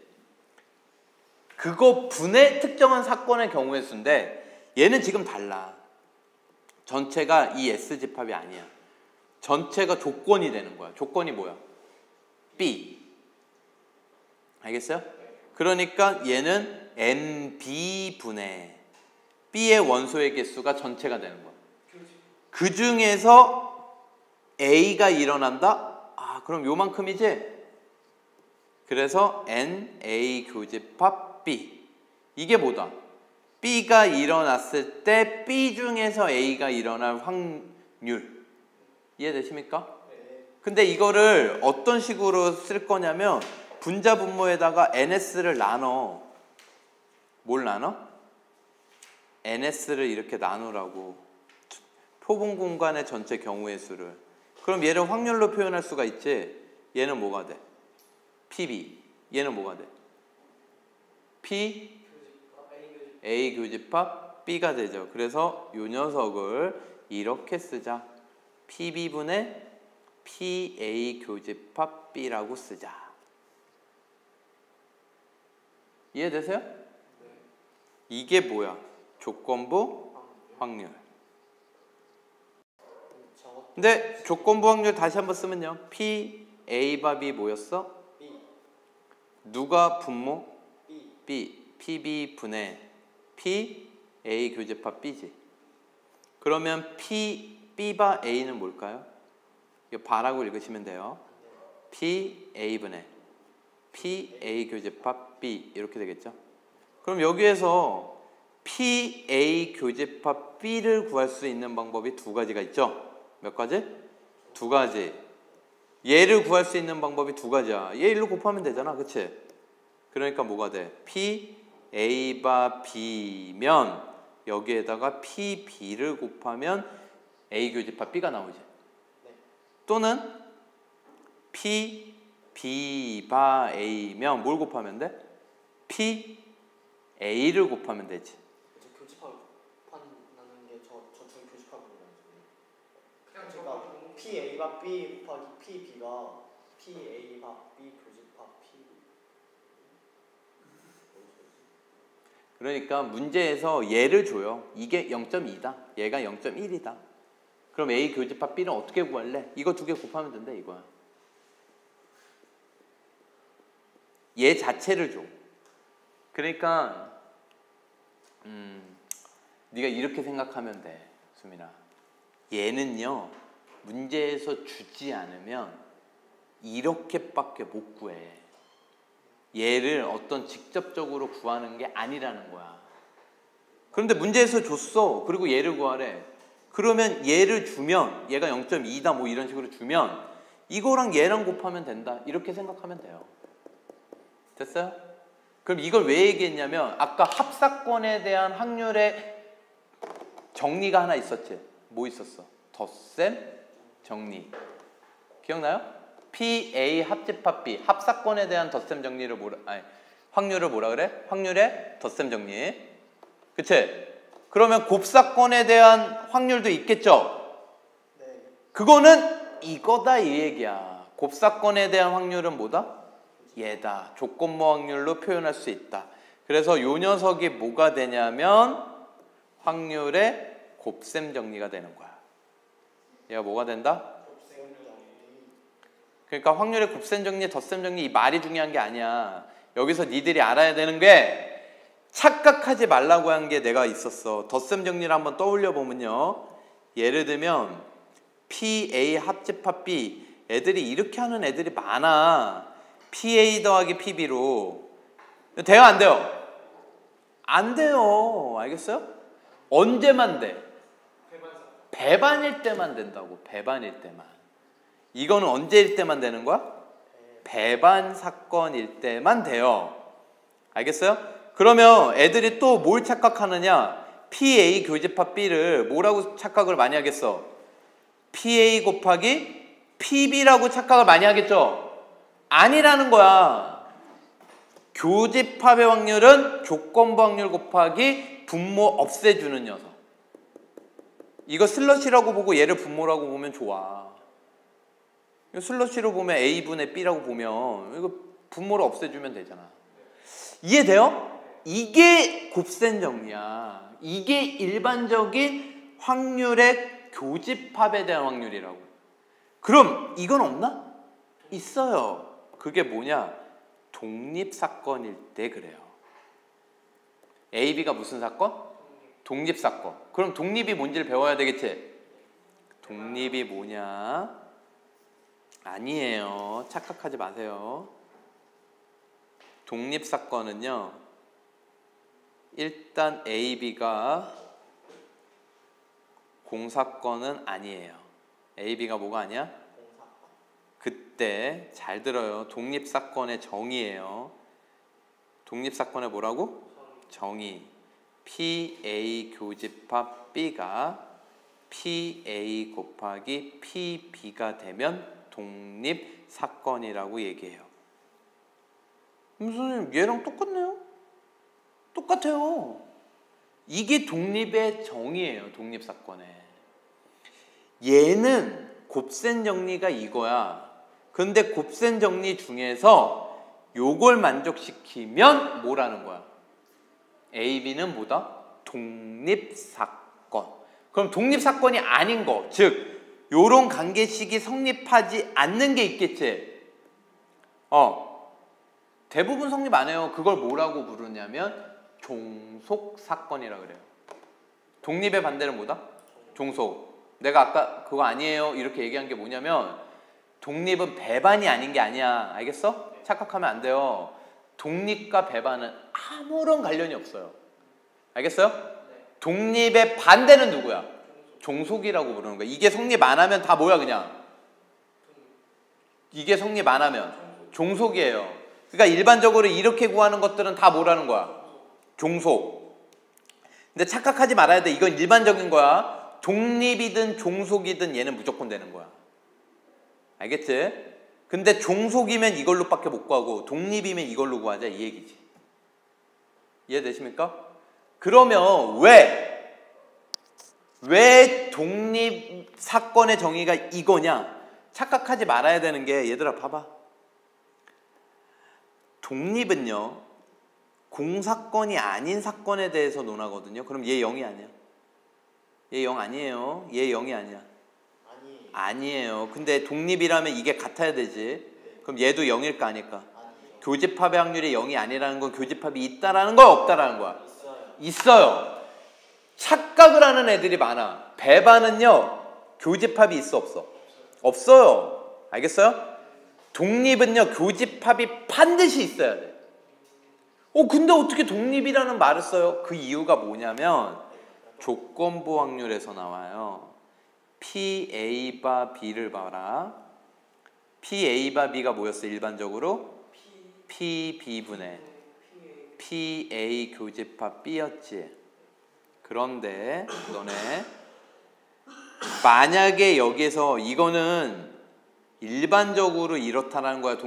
그거 분의 특정한 사건의 경우의 수인데 얘는 지금 달라. 전체가 이 S집합이 아니야. 전체가 조건이 되는 거야. 조건이 뭐야? B. 알겠어요? 그러니까 얘는 NB분의 B의 원소의 개수가 전체가 되는 거야. 그 중에서 A가 일어난다? 아, 그럼 요만큼이지? 그래서 NA 교집합 B. 이게 뭐다? B가 일어났을 때 B 중에서 A가 일어날 확률. 이해되십니까? 근데 이거를 어떤 식으로 쓸 거냐면 분자 분모에다가 NS를 나눠. 뭘 나눠? NS를 이렇게 나누라고. 표본 공간의 전체 경우의 수를. 그럼 얘를 확률로 표현할 수가 있지. 얘는 뭐가 돼? PB. 얘는 뭐가 돼? P A 교집합 B가 되죠. 그래서 이 녀석을 이렇게 쓰자. PB분의 PA 교집합 B라고 쓰자. 이해되세요? 이게 뭐야? 조건부 확률. 근데 조건부 확률 다시 한번 쓰면요, P, A 바 B 뭐였어? B. 누가 분모? B. B. PB 분의 P, A 교집합 B지. 그러면 P, B 바 A는 뭘까요? 이거 바라고 읽으시면 돼요. P, A 분의 P, A 교집합 B 이렇게 되겠죠. 그럼 여기에서 P, A 교집합 B를 구할 수 있는 방법이 2가지가 있죠. 몇 가지? 두 가지. 얘를 구할 수 있는 방법이 두 가지야. 얘 1로 곱하면 되잖아. 그치? 그러니까 뭐가 돼? P, A 바 B면 여기에다가 P, B를 곱하면 A 교집합 B가 나오지. 또는 P, B 바 A면 뭘 곱하면 돼? P, A를 곱하면 되지. 이제 교집합 곱한다는 게 저쪽에 교집합이라는 소리. 그냥 그러니까 P A 바 B 곱하기 P B가 P A 바 B 교집합 P. 그러니까 문제에서 얘를 줘요. 이게 0.2다. 얘가 0.1이다. 그럼 A 교집합 B는 어떻게 구할래? 이거 두 개 곱하면 된다 이거야. 얘 자체를 줘. 그러니까 네가 이렇게 생각하면 돼, 수민아. 얘는요, 문제에서 주지 않으면 이렇게밖에 못 구해. 얘를 어떤 직접적으로 구하는 게 아니라는 거야. 그런데 문제에서 줬어. 그리고 얘를 구하래. 그러면 얘를 주면 얘가 0.2다 뭐 이런 식으로 주면 이거랑 얘랑 곱하면 된다. 이렇게 생각하면 돼요. 됐어요? 그럼 이걸 왜 얘기했냐면 아까 합사건에 대한 확률의 정리가 하나 있었지. 뭐 있었어? 덧셈 정리. 기억나요? P, A 합집합 B 합사건에 대한 덧셈 정리를 확률을 뭐라 그래? 확률의 덧셈 정리. 그치? 그러면 곱사건에 대한 확률도 있겠죠? 네. 그거는 이거다 이 얘기야. 곱사건에 대한 확률은 뭐다? 얘다. 조건모 확률로 표현할 수 있다. 그래서 요 녀석이 뭐가 되냐면 확률의 곱셈 정리가 되는 거야. 얘가 뭐가 된다? 그러니까 확률의 곱셈 정리, 덧셈 정리 이 말이 중요한 게 아니야. 여기서 니들이 알아야 되는 게 착각하지 말라고 한 게 내가 있었어. 덧셈 정리를 한번 떠올려 보면요. 예를 들면 PA 합집합 B 애들이 이렇게 하는 애들이 많아. PA 더하기 PB로 돼요 안 돼요? 안 돼요. 알겠어요? 언제만 돼? 배반일 때만 된다고. 배반일 때만. 이거는 언제일 때만 되는 거야? 배반 사건일 때만 돼요. 알겠어요? 그러면 애들이 또 뭘 착각하느냐? PA 교집합 B를 뭐라고 착각을 많이 하겠어? PA 곱하기 PB라고 착각을 많이 하겠죠? 아니라는 거야. 교집합의 확률은 조건부 확률 곱하기 분모 없애주는 녀석. 이거 슬러시라고 보고 얘를 분모라고 보면 좋아. 이거 슬러시로 보면 A분의 B라고 보면 이거 분모를 없애주면 되잖아. 이해돼요? 이게 곱셈 정리야. 이게 일반적인 확률의 교집합에 대한 확률이라고. 그럼 이건 없나? 있어요. 그게 뭐냐? 독립사건일 때 그래요. A, B가 무슨 사건? 독립사건. 그럼 독립이 뭔지를 배워야 되겠지? 독립이 뭐냐? 아니에요. 착각하지 마세요. 독립사건은요, 일단 A, B가 공사건은 아니에요. A, B가 뭐가 아니야? 그때 잘 들어요. 독립사건의 정의예요. 독립사건의 뭐라고? 정의. PA 교집합 B가 PA 곱하기 PB가 되면 독립사건이라고 얘기해요. 선생님 얘랑 똑같네요? 똑같아요. 이게 독립의 정의예요. 독립사건에. 얘는 곱셈 정리가 이거야. 근데 곱셈 정리 중에서 요걸 만족시키면 뭐라는 거야? A, B는 뭐다? 독립사건. 그럼 독립사건이 아닌 거, 즉 요런 관계식이 성립하지 않는 게 있겠지? 대부분 성립 안 해요. 그걸 뭐라고 부르냐면 종속사건이라 그래요. 독립의 반대는 뭐다? 종속. 내가 아까 그거 아니에요 이렇게 얘기한 게 뭐냐면 독립은 배반이 아닌 게 아니야. 알겠어? 착각하면 안 돼요. 독립과 배반은 아무런 관련이 없어요. 알겠어요? 독립의 반대는 누구야? 종속이라고 부르는 거야. 이게 성립 안 하면 다 뭐야 그냥. 이게 성립 안 하면 종속이에요. 그러니까 일반적으로 이렇게 구하는 것들은 다 뭐라는 거야? 종속. 근데 착각하지 말아야 돼. 이건 일반적인 거야. 독립이든 종속이든 얘는 무조건 되는 거야. 알겠지? 근데 종속이면 이걸로 밖에 못 구하고 독립이면 이걸로 구하자 이 얘기지. 이해되십니까? 그러면 왜 독립 사건의 정의가 이거냐? 착각하지 말아야 되는 게 얘들아 봐봐. 독립은요 공사건이 아닌 사건에 대해서 논하거든요. 그럼 얘 0이 아니야. 얘 0 아니에요. 얘 0이 아니야. 아니에요. 근데 독립이라면 이게 같아야 되지. 그럼 얘도 0일 거 아닐까? 교집합의 확률이 0이 아니라는 건 교집합이 있다라는 거야 없다라는 거야? 있어요. 착각을 하는 애들이 많아. 배반은요 교집합이 있어 없어? 없어요. 알겠어요? 독립은요 교집합이 반드시 있어야 돼. 근데 어떻게 독립이라는 말을 써요? 그 이유가 뭐냐면 조건부 확률에서 나와요. PA 바 B를 봐라. PA 바 B가 뭐였어 일반적으로? PB분의 PA 교집합 B였지. 그런데 너네 만약에 여기에서 이거는 일반적으로 이렇다는 거야.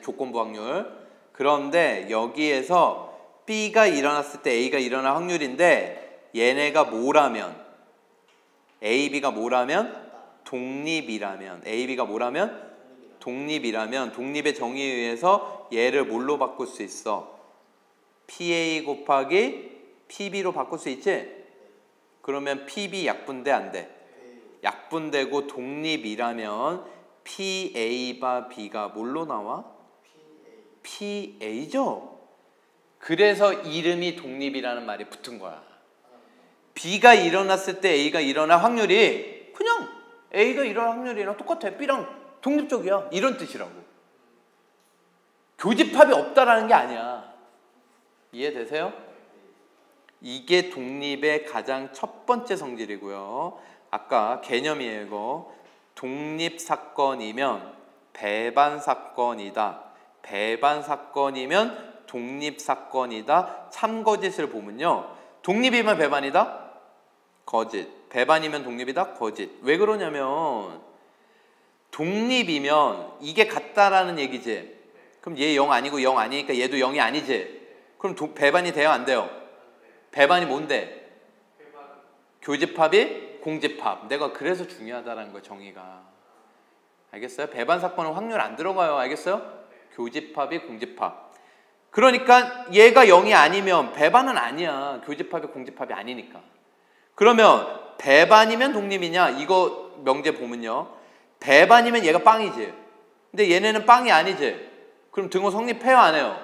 조건부 확률. 그런데 여기에서 B가 일어났을 때 A가 일어날 확률인데 얘네가 뭐라면 A, B가 뭐라면 독립이라면 A, B가 뭐라면 독립이라면 독립의 정의에 의해서 얘를 뭘로 바꿀 수 있어? PA 곱하기 PB로 바꿀 수 있지? 그러면 PB 약분돼 안 돼? 약분되고 독립이라면 PA 바 B가 뭘로 나와? PA죠? 그래서 이름이 독립이라는 말이 붙은 거야. B가 일어났을 때 A가 일어날 확률이 그냥 A가 일어날 확률이랑 똑같아. B랑 독립적이야. 이런 뜻이라고. 교집합이 없다라는 게 아니야. 이해되세요? 이게 독립의 가장 첫 번째 성질이고요. 아까 개념이에요. 이거. 독립사건이면 배반사건이다. 배반사건이면 독립사건이다. 참거짓을 보면요. 독립이면 배반이다? 거짓. 배반이면 독립이다? 거짓. 왜 그러냐면 독립이면 이게 같다라는 얘기지. 그럼 얘 0 아니고 0 아니니까 얘도 0이 아니지. 그럼 배반이 돼요? 안 돼요? 배반이 뭔데? 교집합이 공집합. 내가 그래서 중요하다는 거야 정의가. 알겠어요? 배반 사건은 확률 안 들어가요. 알겠어요? 교집합이 공집합. 그러니까 얘가 0이 아니면 배반은 아니야. 교집합이 공집합이 아니니까. 그러면 배반이면 독립이냐? 이거 명제 보면요. 배반이면 얘가 빵이지. 근데 얘네는 빵이 아니지. 그럼 등호 성립해요? 안 해요?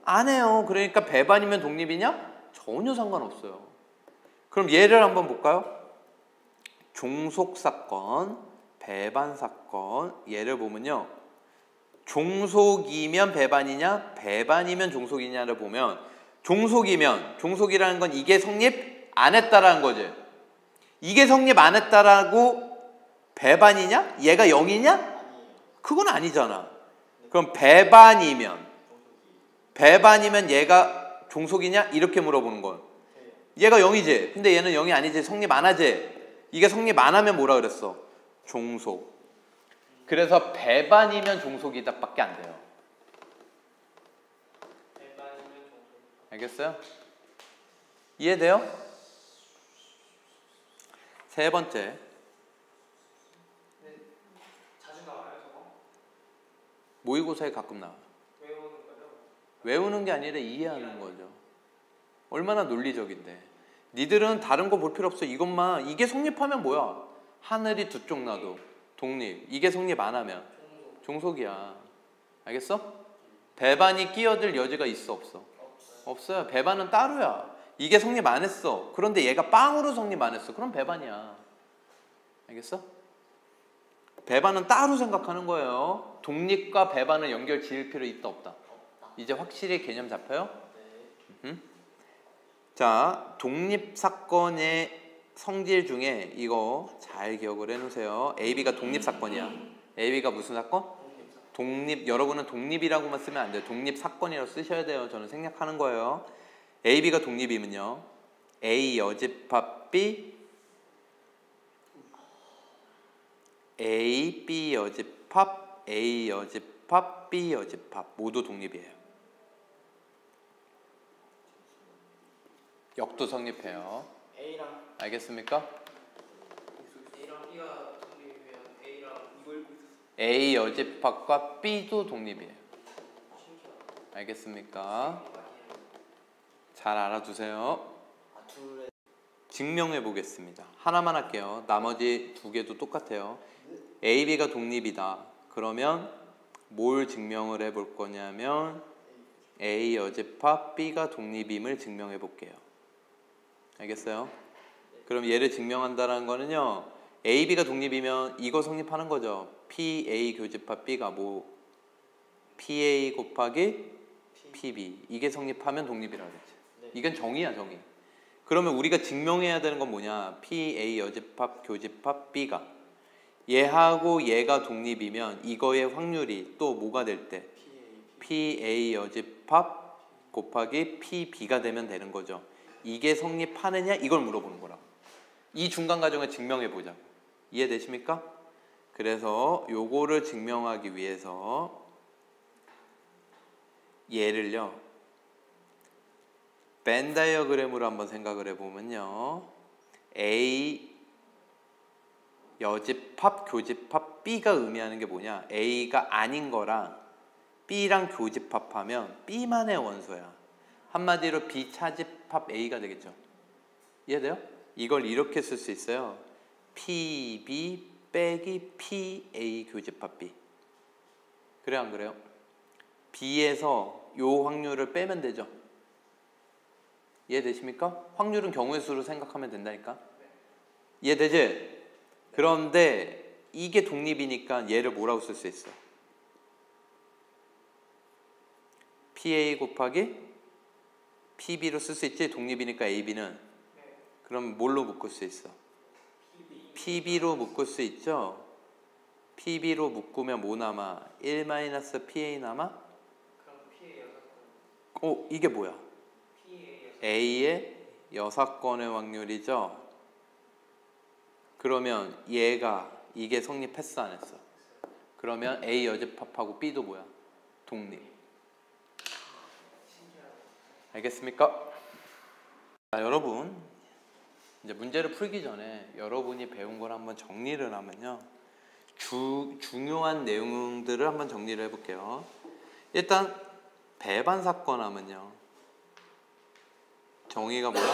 안 해요. 그러니까 배반이면 독립이냐? 전혀 상관없어요. 그럼 얘를 한번 볼까요? 종속사건, 배반사건. 얘를 보면요. 종속이면 배반이냐? 배반이면 종속이냐를 보면 종속이라는 건 이게 성립 안 했다라는 거지. 이게 성립 안 했다라고 배반이냐? 얘가 0이냐? 그건 아니잖아. 그럼 배반이면 얘가 종속이냐? 이렇게 물어보는 건 얘가 0이지. 근데 얘는 0이 아니지. 성립 안 하지. 이게 성립 안 하면 뭐라 그랬어? 종속. 그래서 배반이면 종속이다 밖에 안 돼요. 알겠어요? 이해돼요? 세 번째. 자주 나와요 저거? 모의고사에 가끔 나와요. 외우는 거요? 외우는 게 아니라 이해하는 거죠. 얼마나 논리적인데. 니들은 다른 거 볼 필요 없어. 이것만. 이게 성립하면 뭐야? 하늘이 두 쪽 나도 독립. 이게 성립 안 하면 종속이야. 알겠어? 배반이 끼어들 여지가 있어 없어? 없어요. 배반은 따로야. 이게 성립 안 했어. 그런데 얘가 빵으로 성립 안 했어. 그럼 배반이야. 알겠어? 배반은 따로 생각하는 거예요. 독립과 배반을 연결 지을 필요 있다 없다? 이제 확실히 개념 잡혀요? 자, 독립사건의 성질 중에 이거 잘 기억을 해놓으세요. AB가 독립사건이야. AB가 무슨 사건? 독립. 여러분은 독립이라고만 쓰면 안 돼요. 독립사건이라고 쓰셔야 돼요. 저는 생략하는 거예요. AB가 독립이면요, A 여집합 B, A, B 여집합, A 여집합, B 여집합 모두 독립이에요. 역도 성립해요. A랑 알겠습니까? A랑 B가 독립이면 A랑 이거 읽고 있었어. A 여집합과 B도 독립이에요. 신기하다. 알겠습니까? 잘 알아두세요. 둘의 증명해 보겠습니다. 하나만 할게요. 나머지 두 개도 똑같아요. A, B가 독립이다. 그러면 뭘 증명을 해볼 거냐면 A 여집합 B가 독립임을 증명해 볼게요. 알겠어요? 그럼 얘를 증명한다는 거는요, A, B가 독립이면 이거 성립하는 거죠. PA 교집합 B가 뭐 PA 곱하기 PB, 이게 성립하면 독립이라고 그랬지. 네. 이건 정의야, 정의. 그러면 우리가 증명해야 되는 건 뭐냐? PA 여집합 교집합 B가 얘하고 얘가 독립이면 이거의 확률이 또 뭐가 될 때? PA 여집합 곱하기 PB가 되면 되는 거죠. 이게 성립하느냐? 이걸 물어보는 거라고. 이 중간 과정을 증명해 보자고. 이해되십니까? 그래서 요거를 증명하기 위해서 얘를요, 벤 다이어그램으로 한번 생각을 해보면요, A 여집합 교집합 B가 의미하는 게 뭐냐? A가 아닌 거랑 B랑 교집합하면 B만의 원소야. 한마디로 B 차집합 A가 되겠죠. 이해돼요? 이걸 이렇게 쓸 수 있어요. PB 빼기 PA 교집합 B. 그래 안 그래요? B에서 요 확률을 빼면 되죠. 이해되십니까? 확률은 경우의 수로 생각하면 된다니까. 이해되지? 그런데 이게 독립이니까 얘를 뭐라고 쓸 수 있어? PA 곱하기 PB로 쓸 수 있지. 독립이니까 AB는. 그럼 뭘로 묶을 수 있어? PB로 묶을 수 있죠. PB로 묶으면 뭐 남아? 1-PA 남아? 그럼 P의 6건. 이게 뭐야? P의 6건. A의 6건의 확률이죠. 그러면 얘가 이게 성립했어 안 했어? 그러면 A 여집합하고 B도 뭐야? 독립. 알겠습니까? 자, 여러분, 이제 문제를 풀기 전에 여러분이 배운 걸 한번 정리를 하면요, 중요한 내용들을 한번 정리를 해볼게요. 일단 배반 사건 하면요, 정의가 뭐야?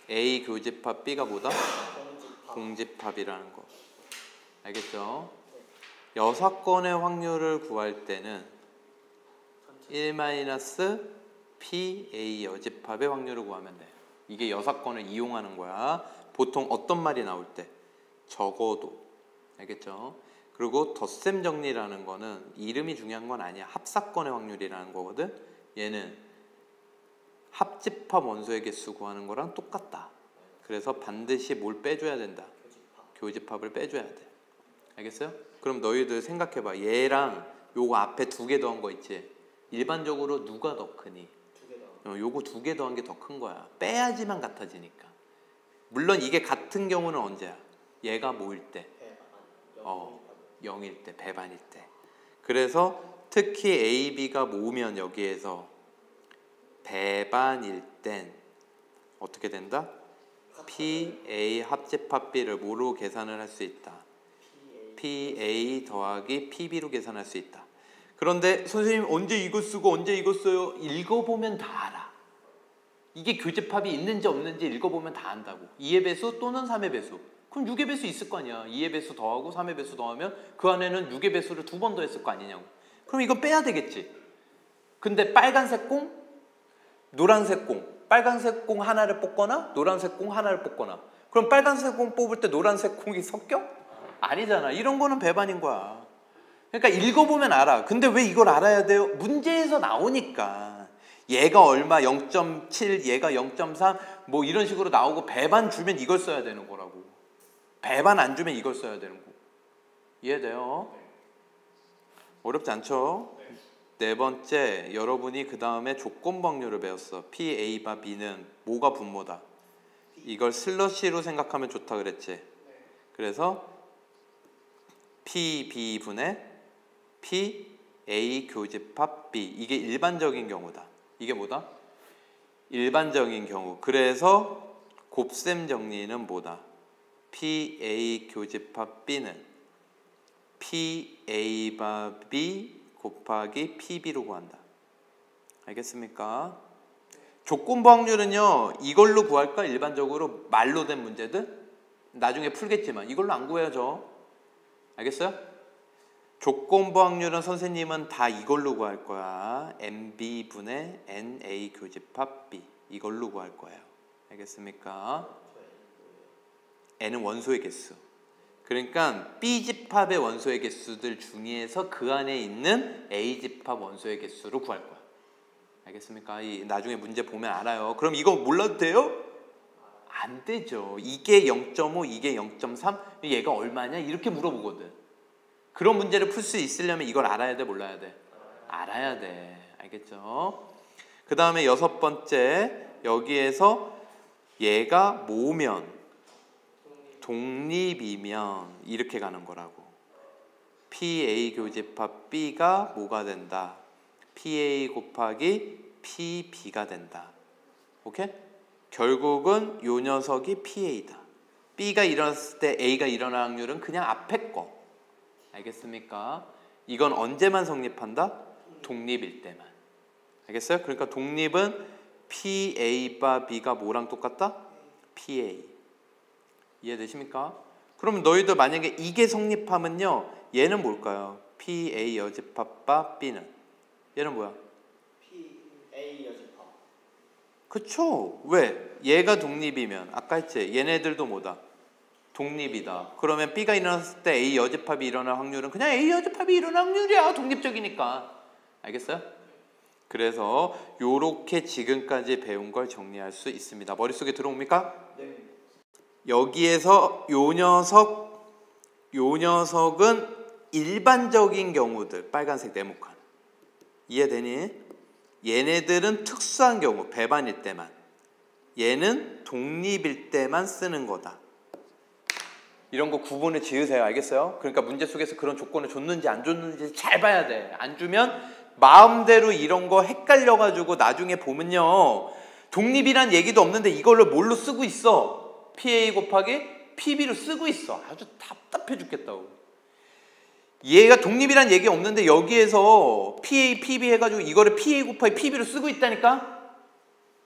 A 교집합 B가 뭐다? 공집합이라는 거. 알겠죠? 6건의 확률을 구할 때는 1-PA 여집합의 확률을 구하면 돼. 이게 6건을 이용하는 거야. 보통 어떤 말이 나올 때? 적어도. 알겠죠? 그리고 덧셈 정리라는 거는 이름이 중요한 건 아니야. 합사건의 확률이라는 거거든. 얘는 합집합 원소의 개수 구하는 거랑 똑같다. 그래서 반드시 뭘 빼줘야 된다? 교집합을 빼줘야 돼. 알겠어요? 그럼 너희들 생각해봐. 얘랑 요거 앞에 2개 더한 거 있지? 일반적으로 누가 더 크니? 2개 더. 요거 2개 더한 게 더 큰 거야. 빼야지만 같아지니까. 물론 이게 같은 경우는 언제야? 얘가 뭐일 때? 0일 때, 배반일 때. 그래서 특히 A, B가 모으면 여기에서 배반일 땐 어떻게 된다? PA 합집합 B를 뭐로 계산을 할 수 있다? PA 더하기 PB로 계산할 수 있다. 그런데 선생님 언제 이거 쓰고 언제 이거 써요? 읽어보면 다 알아. 이게 교집합이 있는지 없는지 읽어보면 다 안다고. 2의 배수 또는 3의 배수. 그럼 6의 배수 있을 거 아니야. 2의 배수 더하고 3의 배수 더하면 그 안에는 6의 배수를 2번 더했을 거 아니냐고. 그럼 이거 빼야 되겠지. 근데 빨간색 공, 노란색 공, 빨간색 공 하나를 뽑거나 노란색 공 하나를 뽑거나, 그럼 빨간색 공 뽑을 때 노란색 공이 섞여? 아니잖아. 이런 거는 배반인 거야. 그러니까 읽어보면 알아. 근데 왜 이걸 알아야 돼요? 문제에서 나오니까. 얘가 얼마 0.7 얘가 0.3 뭐 이런 식으로 나오고 배반 주면 이걸 써야 되는 거라고. 배반 안 주면 이걸 써야 되는 거. 이해돼요? 어렵지 않죠? 네 번째, 여러분이 그 다음에 조건부 확률을 배웠어. P, A 바 B는 뭐가 분모다. 이걸 슬러시로 생각하면 좋다 그랬지. 그래서 P, B 분의 P, A 교집합 B. 이게 일반적인 경우다. 이게 뭐다? 일반적인 경우. 그래서 곱셈 정리는 뭐다? P, A 교집합 B는 P, A 바 B 곱하기 PB로 구한다. 알겠습니까? 조건부 확률은요, 이걸로 구할까? 일반적으로 말로 된 문제들? 나중에 풀겠지만 이걸로 안 구해야죠. 알겠어요? 조건부 확률은 선생님은 다 이걸로 구할 거야. MB분의 NA 교집합 B. 이걸로 구할 거예요. 알겠습니까? N은 원소의 개수. 그러니까 B집합의 원소의 개수들 중에서 그 안에 있는 A집합 원소의 개수로 구할 거야. 알겠습니까? 나중에 문제 보면 알아요. 그럼 이거 몰라도 돼요? 안 되죠. 이게 0.5, 이게 0.3, 얘가 얼마냐? 이렇게 물어보거든. 그런 문제를 풀 수 있으려면 이걸 알아야 돼, 몰라야 돼? 알아야 돼. 알겠죠? 그 다음에 여섯 번째, 여기에서 얘가 뭐면 독립이면 이렇게 가는 거라고. PA 교집합 B가 뭐가 된다? PA 곱하기 PB가 된다. 오케이? 결국은 요 녀석이 PA다. B가 일어났을 때 A가 일어날 확률은 그냥 앞에 거. 알겠습니까? 이건 언제만 성립한다? 독립일 때만. 알겠어요? 그러니까 독립은 PA 바 B가 뭐랑 똑같다? PA. 이해되십니까? 그러면 너희들 만약에 이게 성립하면요, 얘는 뭘까요? PA 여집합 바 B는 얘는 뭐야? PA 여집합. 그쵸? 왜? 얘가 독립이면 아까 했지? 얘네들도 뭐다? 독립이다. 그러면 B가 일어났을 때 A 여집합이 일어날 확률은 그냥 A 여집합이 일어날 확률이야. 독립적이니까. 알겠어요? 그래서 요렇게 지금까지 배운 걸 정리할 수 있습니다. 머릿속에 들어옵니까? 네. 여기에서 요 녀석은 일반적인 경우들, 빨간색 네모칸. 이해되니? 얘네들은 특수한 경우, 배반일 때만. 얘는 독립일 때만 쓰는 거다. 이런 거 구분을 지으세요. 알겠어요? 그러니까 문제 속에서 그런 조건을 줬는지 안 줬는지 잘 봐야 돼. 안 주면 마음대로 이런 거 헷갈려가지고 나중에 보면요, 독립이란 얘기도 없는데 이걸로 뭘로 쓰고 있어? PA 곱하기 PB로 쓰고 있어. 아주 답답해 죽겠다고. 얘가 독립이란 얘기 없는데 여기에서 PA, PB 해가지고 이거를 PA 곱하기 PB로 쓰고 있다니까?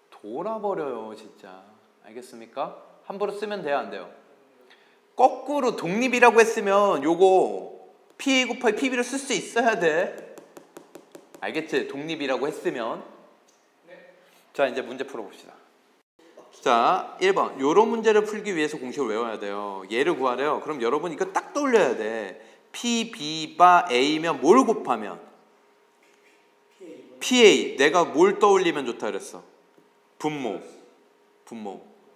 돌아버려요 진짜. 알겠습니까? 함부로 쓰면 돼요, 안 돼요? 거꾸로 독립이라고 했으면 요거 PA 곱하기 PB로 쓸 수 있어야 돼. 알겠지? 독립이라고 했으면. 자, 이제 문제 풀어봅시다. 자, 1번. 요런 문제를 풀기 위해서 공식을 외워야 돼요. 얘를 구하래요. 그럼 여러분 이거 딱 떠올려야 돼. P, B, 바 A면 뭘 곱하면? PA. 내가 뭘 떠올리면 좋다 그랬어? 분모.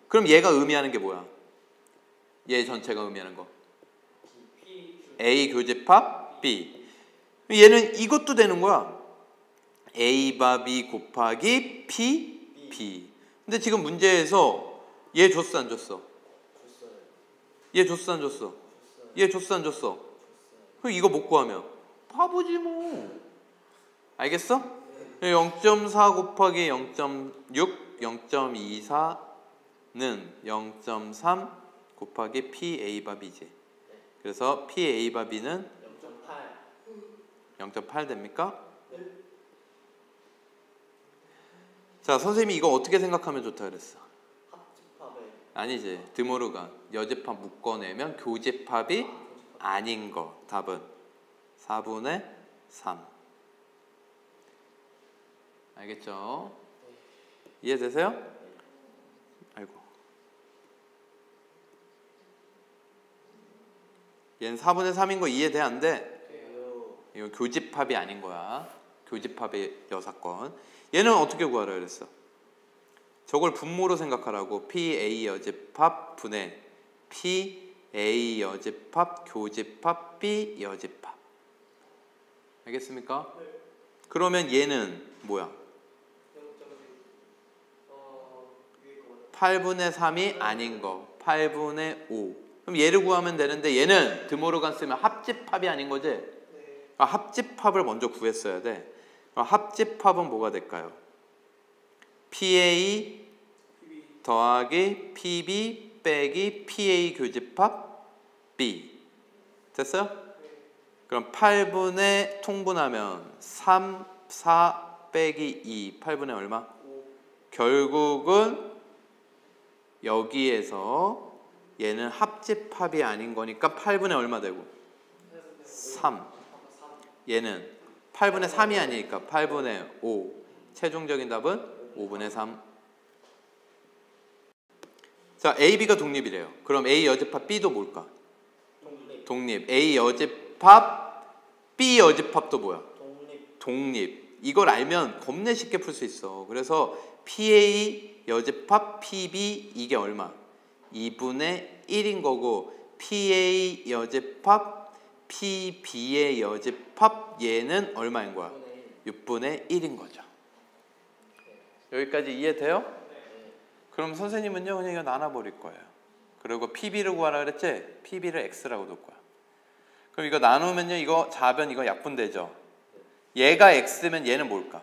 그럼 얘가 의미하는 게 뭐야? 얘 전체가 의미하는 거. A 교집합 B. 얘는 이것도 되는 거야. A 바 B 곱하기 P, B. 근데 지금 문제에서 얘 줬어 안 줬어? 얘 줬어 안 줬어? 얘 줬어 안 줬어? 그럼 이거 못 구하면 바보지 뭐. 알겠어? 0.4 곱하기 0.6, 0.24는 0.3 곱하기 PA 바 B지. 그래서 PA 바 B는 0.8 됩니까? 자, 선생님이 이거 어떻게 생각하면 좋다 그랬어? 합집합에 아니지. 드모르간. 여집합 묶어내면 교집합이 아닌 거. 답은 4분의 3. 알겠죠? 이해되세요? 아이고. 얘는 4분의 3인 거 이해돼 안 돼? 이거 교집합이 아닌 거야. 교집합의 여사건. 얘는 어떻게 구하라 그랬어? 저걸 분모로 생각하라고. PA 여집합 분의 PA 여집합 교집합 B 여집합. 알겠습니까? 네. 그러면 얘는 뭐야? 8분의 3이 아닌 거. 8분의 5. 그럼 얘를 구하면 되는데 얘는 드모르간 쓰면 합집합이 아닌 거지? 네. 합집합을 먼저 구했어야 돼. 그럼 합집합은 뭐가 될까요? PA 더하기 PB 빼기 PA 교집합 B. 됐어요? 네. 그럼 8분의 통분하면 3, 4 빼기 2. 8분의 얼마? 5. 결국은 여기에서 얘는 합집합이 아닌 거니까 8분의 얼마 되고? 3. 얘는 8분의 3이 아니니까 8분의 5. 최종적인 답은 5분의 3. 자, A, B가 독립이래요. 그럼 A 여집합 B도 뭘까? 독립. A 여집합 B 여집합도 뭐야? 독립. 이걸 알면 겁내 쉽게 풀 수 있어. 그래서 PA 여집합 PB 이게 얼마? 2분의 1인 거고 PA 여집합 PB의 여집합 얘는 얼마인 거야? 6분의 1인 거죠. 여기까지 이해돼요? 그럼 선생님은요 그냥 이거 나눠버릴 거예요. 그리고 PB를 구하라 그랬지? PB를 X라고 둘 거야. 그럼 이거 나누면요 이거 좌변 이거 약분되죠? 얘가 X면 얘는 뭘까?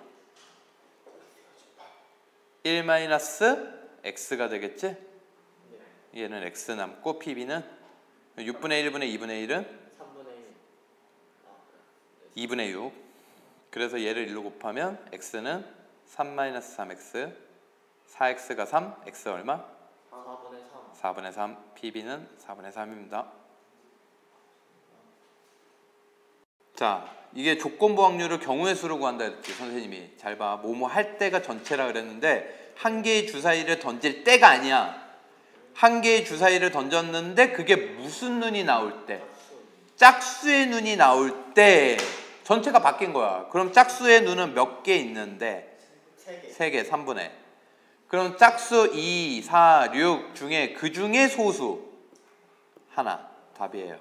1-X가 되겠지? 얘는 X 남고 PB는 6분의 1분의 2분의 1은 2분의 6. 그래서 얘를 1로 곱하면 X는 3-3X 4X가 3, X 얼마? 4분의 3. PB는 4분의 3입니다. 자, 이게 조건부 확률을 경우의 수로 구한다 했지 선생님이. 잘 봐. 뭐뭐 할 때가 전체라 그랬는데 한 개의 주사위를 던질 때가 아니야. 한 개의 주사위를 던졌는데 그게 무슨 눈이 나올 때? 짝수의 눈이 나올 때 전체가 바뀐 거야. 그럼 짝수의 눈은 몇 개 있는데? 3개, 3분의. 그럼 짝수 2, 4, 6 중에 그 중에 소수 하나. 답이에요.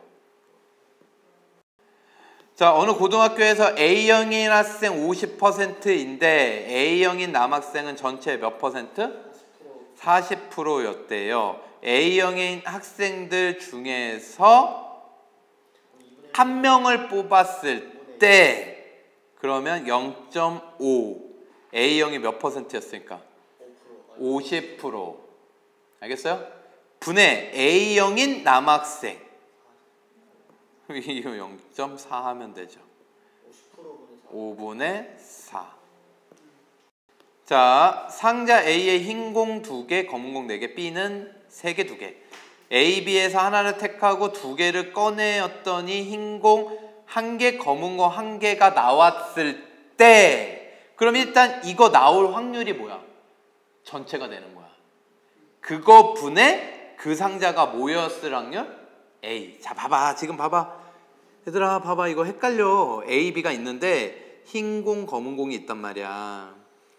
자, 어느 고등학교에서 A형인 학생 50%인데 A형인 남학생은 전체 몇 퍼센트? 40%였대요. A형인 학생들 중에서 한 명을 뽑았을 때 그러면 0.5 A형이 몇 퍼센트였으니까? 50%. 알겠어요? 분의 A형인 남학생 이거 0.4 하면 되죠. 5분의 4. 자, 상자 A에 흰 공 2개, 검은 공 4개, B는 3개, 2개. A, B에서 하나를 택하고 2개를 꺼내었더니 흰 공 1개, 검은 공 1개가 나왔을 때 그럼 일단 이거 나올 확률이 뭐야? 전체가 되는 거야. 그거 분의 그 상자가 뭐였을 확률? A. 자, 봐봐. 지금 봐봐. 얘들아, 봐봐. 이거 헷갈려. A, B가 있는데 흰 공, 검은 공이 있단 말이야.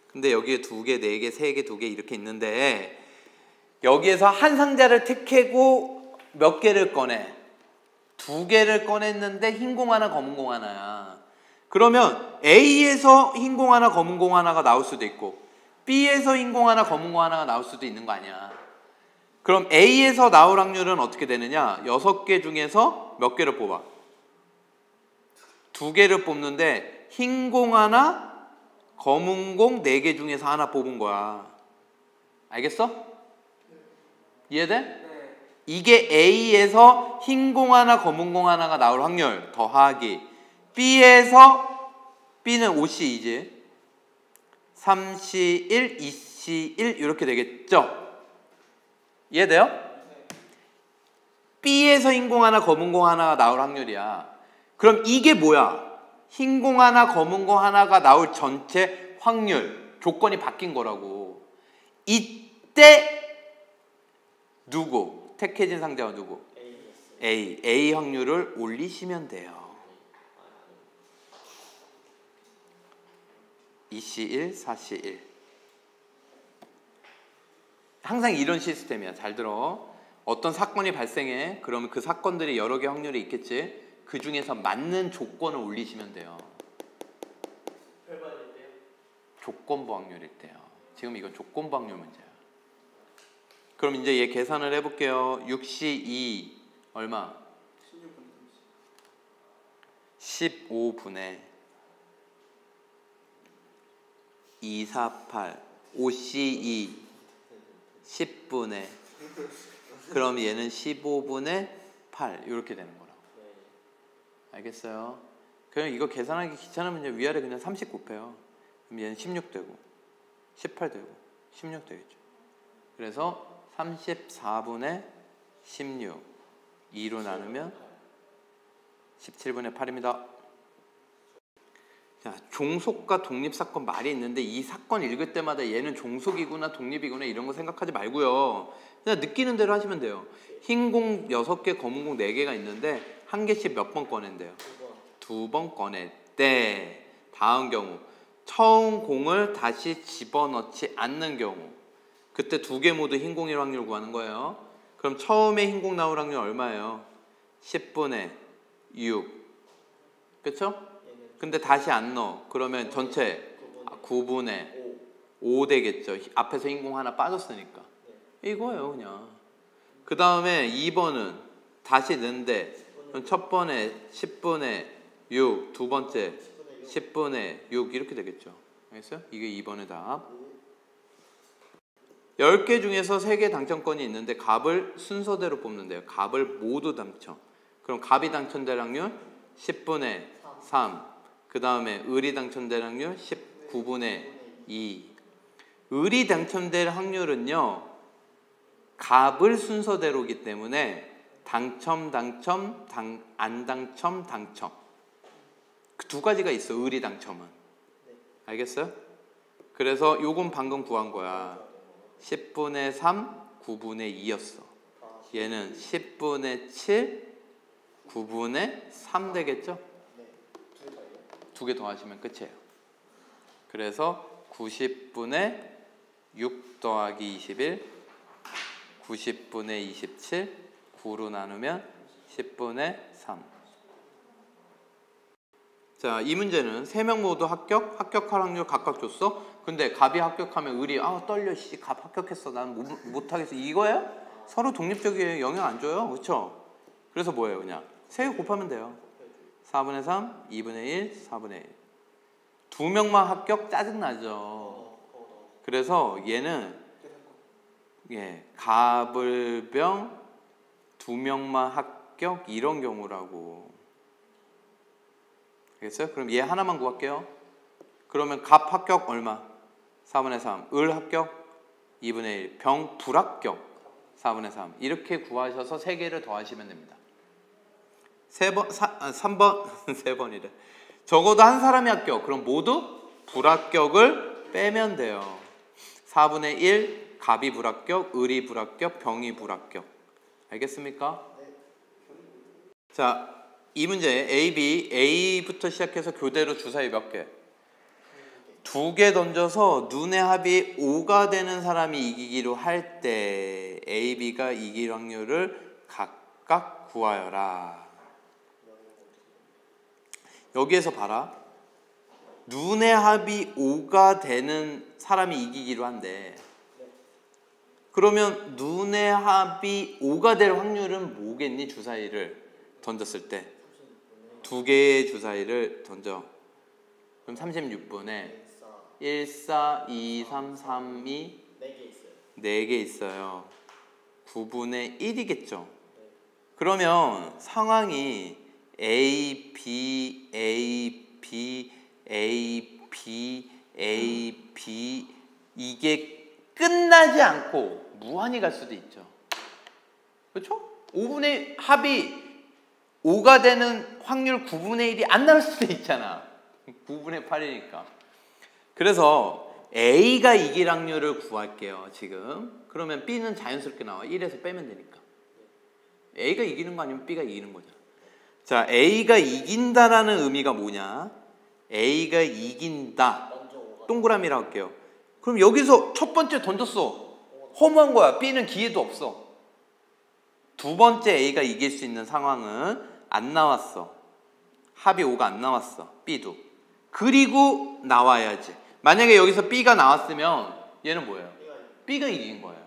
근데 여기에 2개, 4개, 3개, 2개 이렇게 있는데 여기에서 한 상자를 택하고 몇 개를 꺼내? 2개를 꺼냈는데 흰 공 하나, 검은 공 하나야. 그러면 A에서 흰 공 하나, 검은 공 하나가 나올 수도 있고 B에서 흰 공 하나, 검은 공 하나가 나올 수도 있는 거 아니야. 그럼 A에서 나올 확률은 어떻게 되느냐? 6개 중에서 몇 개를 뽑아? 2개를 뽑는데 흰 공 하나, 검은 공 4개 중에서 하나 뽑은 거야. 알겠어? 이해돼? 네. 이게 A에서 흰 공 하나, 검은 공 하나가 나올 확률 더하기 B에서 B는 5C2지 3C1, 2C1 이렇게 되겠죠? 이해돼요? B에서 흰 공 하나, 검은 공 하나가 나올 확률이야. 그럼 이게 뭐야? 흰 공 하나, 검은 공 하나가 나올 전체 확률. 조건이 바뀐 거라고. 이때 누구? 택해진 상자가 누구? A. A 확률을 올리시면 돼요. 2C1, 4C1. 항상 이런 시스템이야. 잘 들어. 어떤 사건이 발생해. 그러면 그 사건들이 여러 개 확률이 있겠지. 그 중에서 맞는 조건을 올리시면 돼요. 별반일 때요? 조건부 확률일 때요. 지금 이건 조건부 확률 문제야. 그럼 이제 얘 계산을 해볼게요. 6C2 얼마? 15분의 248 5C2 10분의 그럼 얘는 15분의 8 이렇게 되는 거라고. 알겠어요? 그냥 이거 계산하기 귀찮으면 이제 위아래 그냥 30 곱해요. 그럼 얘는 16 되고 18 되고 16 되겠죠. 그래서 34분의 16 2로 나누면 17분의 8입니다. 자, 종속과 독립사건 말이 있는데 이 사건 읽을 때마다 얘는 종속이구나 독립이구나 이런 거 생각하지 말고요. 그냥 느끼는 대로 하시면 돼요. 흰 공 6개, 검은 공 4개가 있는데 한 개씩 몇 번 꺼낸대요? 2번 꺼냈대. 다음 경우 처음 공을 다시 집어넣지 않는 경우 그때 2개 모두 흰 공일 확률 구하는 거예요. 그럼 처음에 흰 공 나올 확률 얼마예요? 10분의 6 그쵸? 근데 다시 안 넣어. 그러면 전체 9분의 5 되겠죠. 앞에서 흰 공 하나 빠졌으니까. 이거예요 그냥. 그 다음에 2번은 다시 넣는데 그럼 첫 번에 10분의 6 두 번째 10분의 6 이렇게 되겠죠. 알겠어요? 이게 2번의 답. 10개 중에서 3개 당첨권이 있는데 값을 순서대로 뽑는데요. 값을 모두 당첨. 그럼 값이 당첨될 확률 10분의 3. 그 다음에 을이 당첨될 확률 19분의 2. 을이 당첨될 확률은요. 값을 순서대로이기 때문에 당첨, 안 당첨, 당첨. 그 2가지가 있어. 을이 당첨은. 알겠어요? 그래서 요건 방금 구한 거야. 10분의 3, 9분의 2였어. 얘는 10분의 7, 9분의 3 되겠죠? 2개 더하시면 끝이에요. 그래서 90분의 6 더하기 21, 90분의 27, 9로 나누면 10분의 3. 자, 이 문제는 3명 모두 합격할 확률 각각 줬어? 근데 갑이 합격하면 을이 떨려, 갑 합격했어. 난 못하겠어. 이거예요? 서로 독립적이에요. 영향 안 줘요. 그렇죠? 그래서 뭐예요? 그냥 3개 곱하면 돼요. 4분의 3, 2분의 1, 4분의 1. 2명만 합격? 짜증나죠. 그래서 얘는 갑을병 2명만 합격 이런 경우라고. 알겠어요? 그럼 얘 하나만 구할게요. 그러면 갑 합격 얼마? 4분의 3. 을 합격 2분의 1. 병 불합격 4분의 3. 이렇게 구하셔서 3개를 더하시면 됩니다. 3번 3번이래. 적어도 한 사람이 합격. 그럼 모두 불합격을 빼면 돼요. 4분의 1 갑이 불합격, 을이 불합격, 병이 불합격. 알겠습니까? 자, 이 문제 A, B, A부터 시작해서 교대로 주사위 몇 개? 2개 던져서 눈의 합이 5가 되는 사람이 이기기로 할 때 A, B가 이길 확률을 각각 구하여라. 여기에서 봐라. 눈의 합이 5가 되는 사람이 이기기로 한대. 그러면 눈의 합이 5가 될 확률은 뭐겠니? 주사위를 던졌을 때 2개의 주사위를 던져. 그럼 36분에 1, 4, 2, 3, 3, 2 4개 있어요. 9분의 1이겠죠. 그러면 상황이 A, B, A, B, A, B, A, B 이게 끝나지 않고 무한히 갈 수도 있죠. 그렇죠? 5분의 합이 5가 되는 확률 9분의 1이 안 나올 수도 있잖아. 9분의 8이니까. 그래서 A가 이길 확률을 구할게요. 지금. 그러면 B는 자연스럽게 나와. 1에서 빼면 되니까. A가 이기는 거 아니면 B가 이기는 거죠. 자, A가 이긴다라는 의미가 뭐냐? A가 이긴다. 동그라미라고 할게요. 그럼 여기서 첫 번째 던졌어. 허무한 거야. B는 기회도 없어. 두 번째 A가 이길 수 있는 상황은 안 나왔어. 합이 5가 안 나왔어. B도. 그리고 나와야지. 만약에 여기서 B가 나왔으면 얘는 뭐예요? B가 이긴 거예요.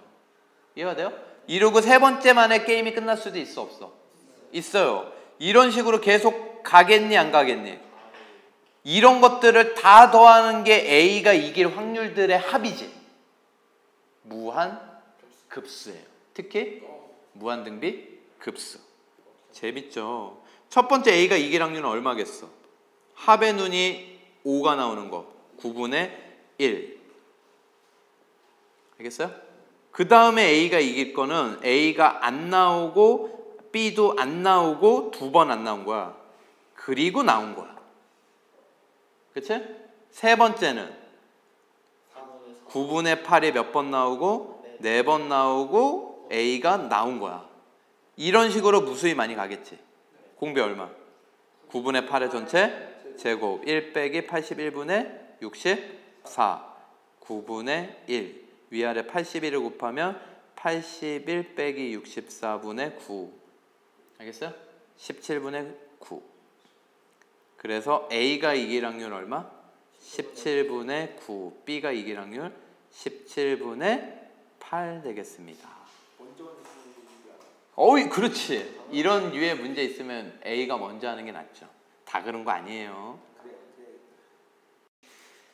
이해가 돼요? 이러고 세 번째 만에 게임이 끝날 수도 있어, 없어? 있어요. 이런 식으로 계속 가겠니, 안 가겠니? 이런 것들을 다 더하는 게 A가 이길 확률들의 합이지. 무한 급수예요. 특히 무한 등비 급수. 재밌죠? 첫 번째 A가 이길 확률은 얼마겠어? 합의 눈이 5가 나오는 거. 9분의 1. 알겠어요? 그 다음에 A가 이길 거는 A가 안 나오고 B도 안 나오고 두 번 안 나온 거야. 그리고 나온 거야. 그치? 세 번째는 9분의 8이 몇 번 나오고 4번 나오고 A가 나온 거야. 이런 식으로 무수히 많이 가겠지. 공배 얼마? 9분의 8의 전체 제곱 1 빼기 81분의 64 9분의 1 위아래 81을 곱하면 81 빼기 64분의 9 알겠어요? 17분의 9 그래서 A가 이길 확률 얼마? 17분의 9 B가 이길 확률 17분의 8 되겠습니다. 어이 그렇지. 이런 류의 문제 있으면 A가 먼저 하는 게 낫죠. 다 그런 거 아니에요.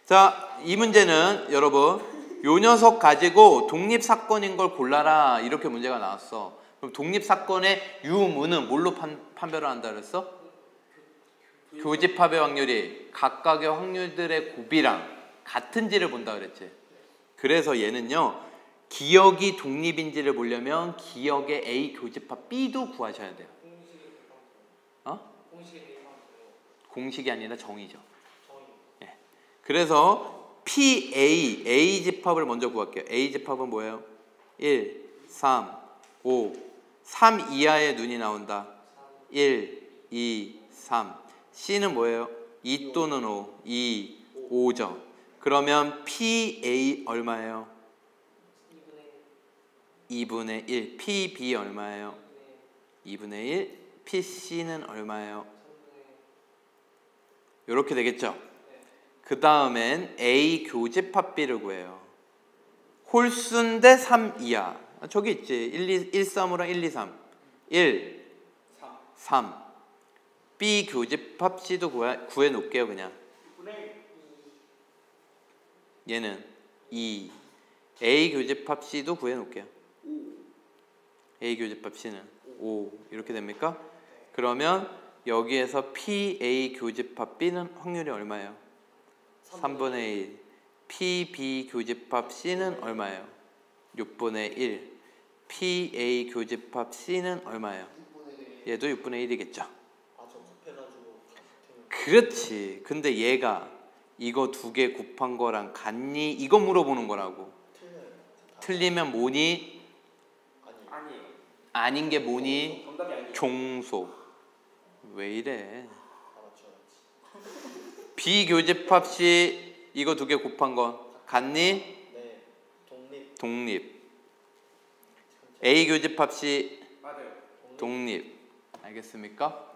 자, 이 문제는 여러분 요 녀석 가지고 독립사건인 걸 골라라 이렇게 문제가 나왔어. 그럼 독립사건의 유무는 뭘로 판별을 한다 그랬어? 교집합의 확률이 각각의 확률들의 곱이랑 같은지를 본다 그랬지. 그래서 얘는요 기역이 독립인지를 보려면 기역의 A 교집합 B도 구하셔야 돼요. 공식이 아니라 정의죠. 예. 그래서 PA, A 집합을 먼저 구할게요. A 집합은 뭐예요? 1, 3, 5 3 이하의 눈이 나온다. 1, 2, 3 C는 뭐예요? 2 또는 5 2, 5죠. 그러면 PA 얼마예요? 2분의 1 PB 얼마예요? 2분의 1 PC는 얼마예요? 이렇게 되겠죠? 그 다음엔 A 교집합 B를 구해요. 홀수인데 3 이하. 저기 있지. 1, 3으로 1, 2, 3. 1, 3. B 교집합 C도 구해 놓을게요, 그냥. 얘는 2. A 교집합 C도 구해 놓을게요. A 교집합 C는 5. 이렇게 됩니까? 그러면 여기에서 PA 교집합 B는 확률이 얼마예요? 3분의 1. PB 교집합 C는 얼마예요? 6분의 1. PA 교집합 C는 얼마예요? 얘도 6분의 1이겠죠. 그렇지. 근데 얘가 이거 두 개 곱한 거랑 같니? 이거 물어보는 거라고. 틀리면 뭐니? 아닌 게 뭐니? 종소. 왜 이래? 비교집합 C 이거 두 개 곱한 거 같니? 네. 독립. A 교집합 C 맞아요. 독립. 알겠습니까?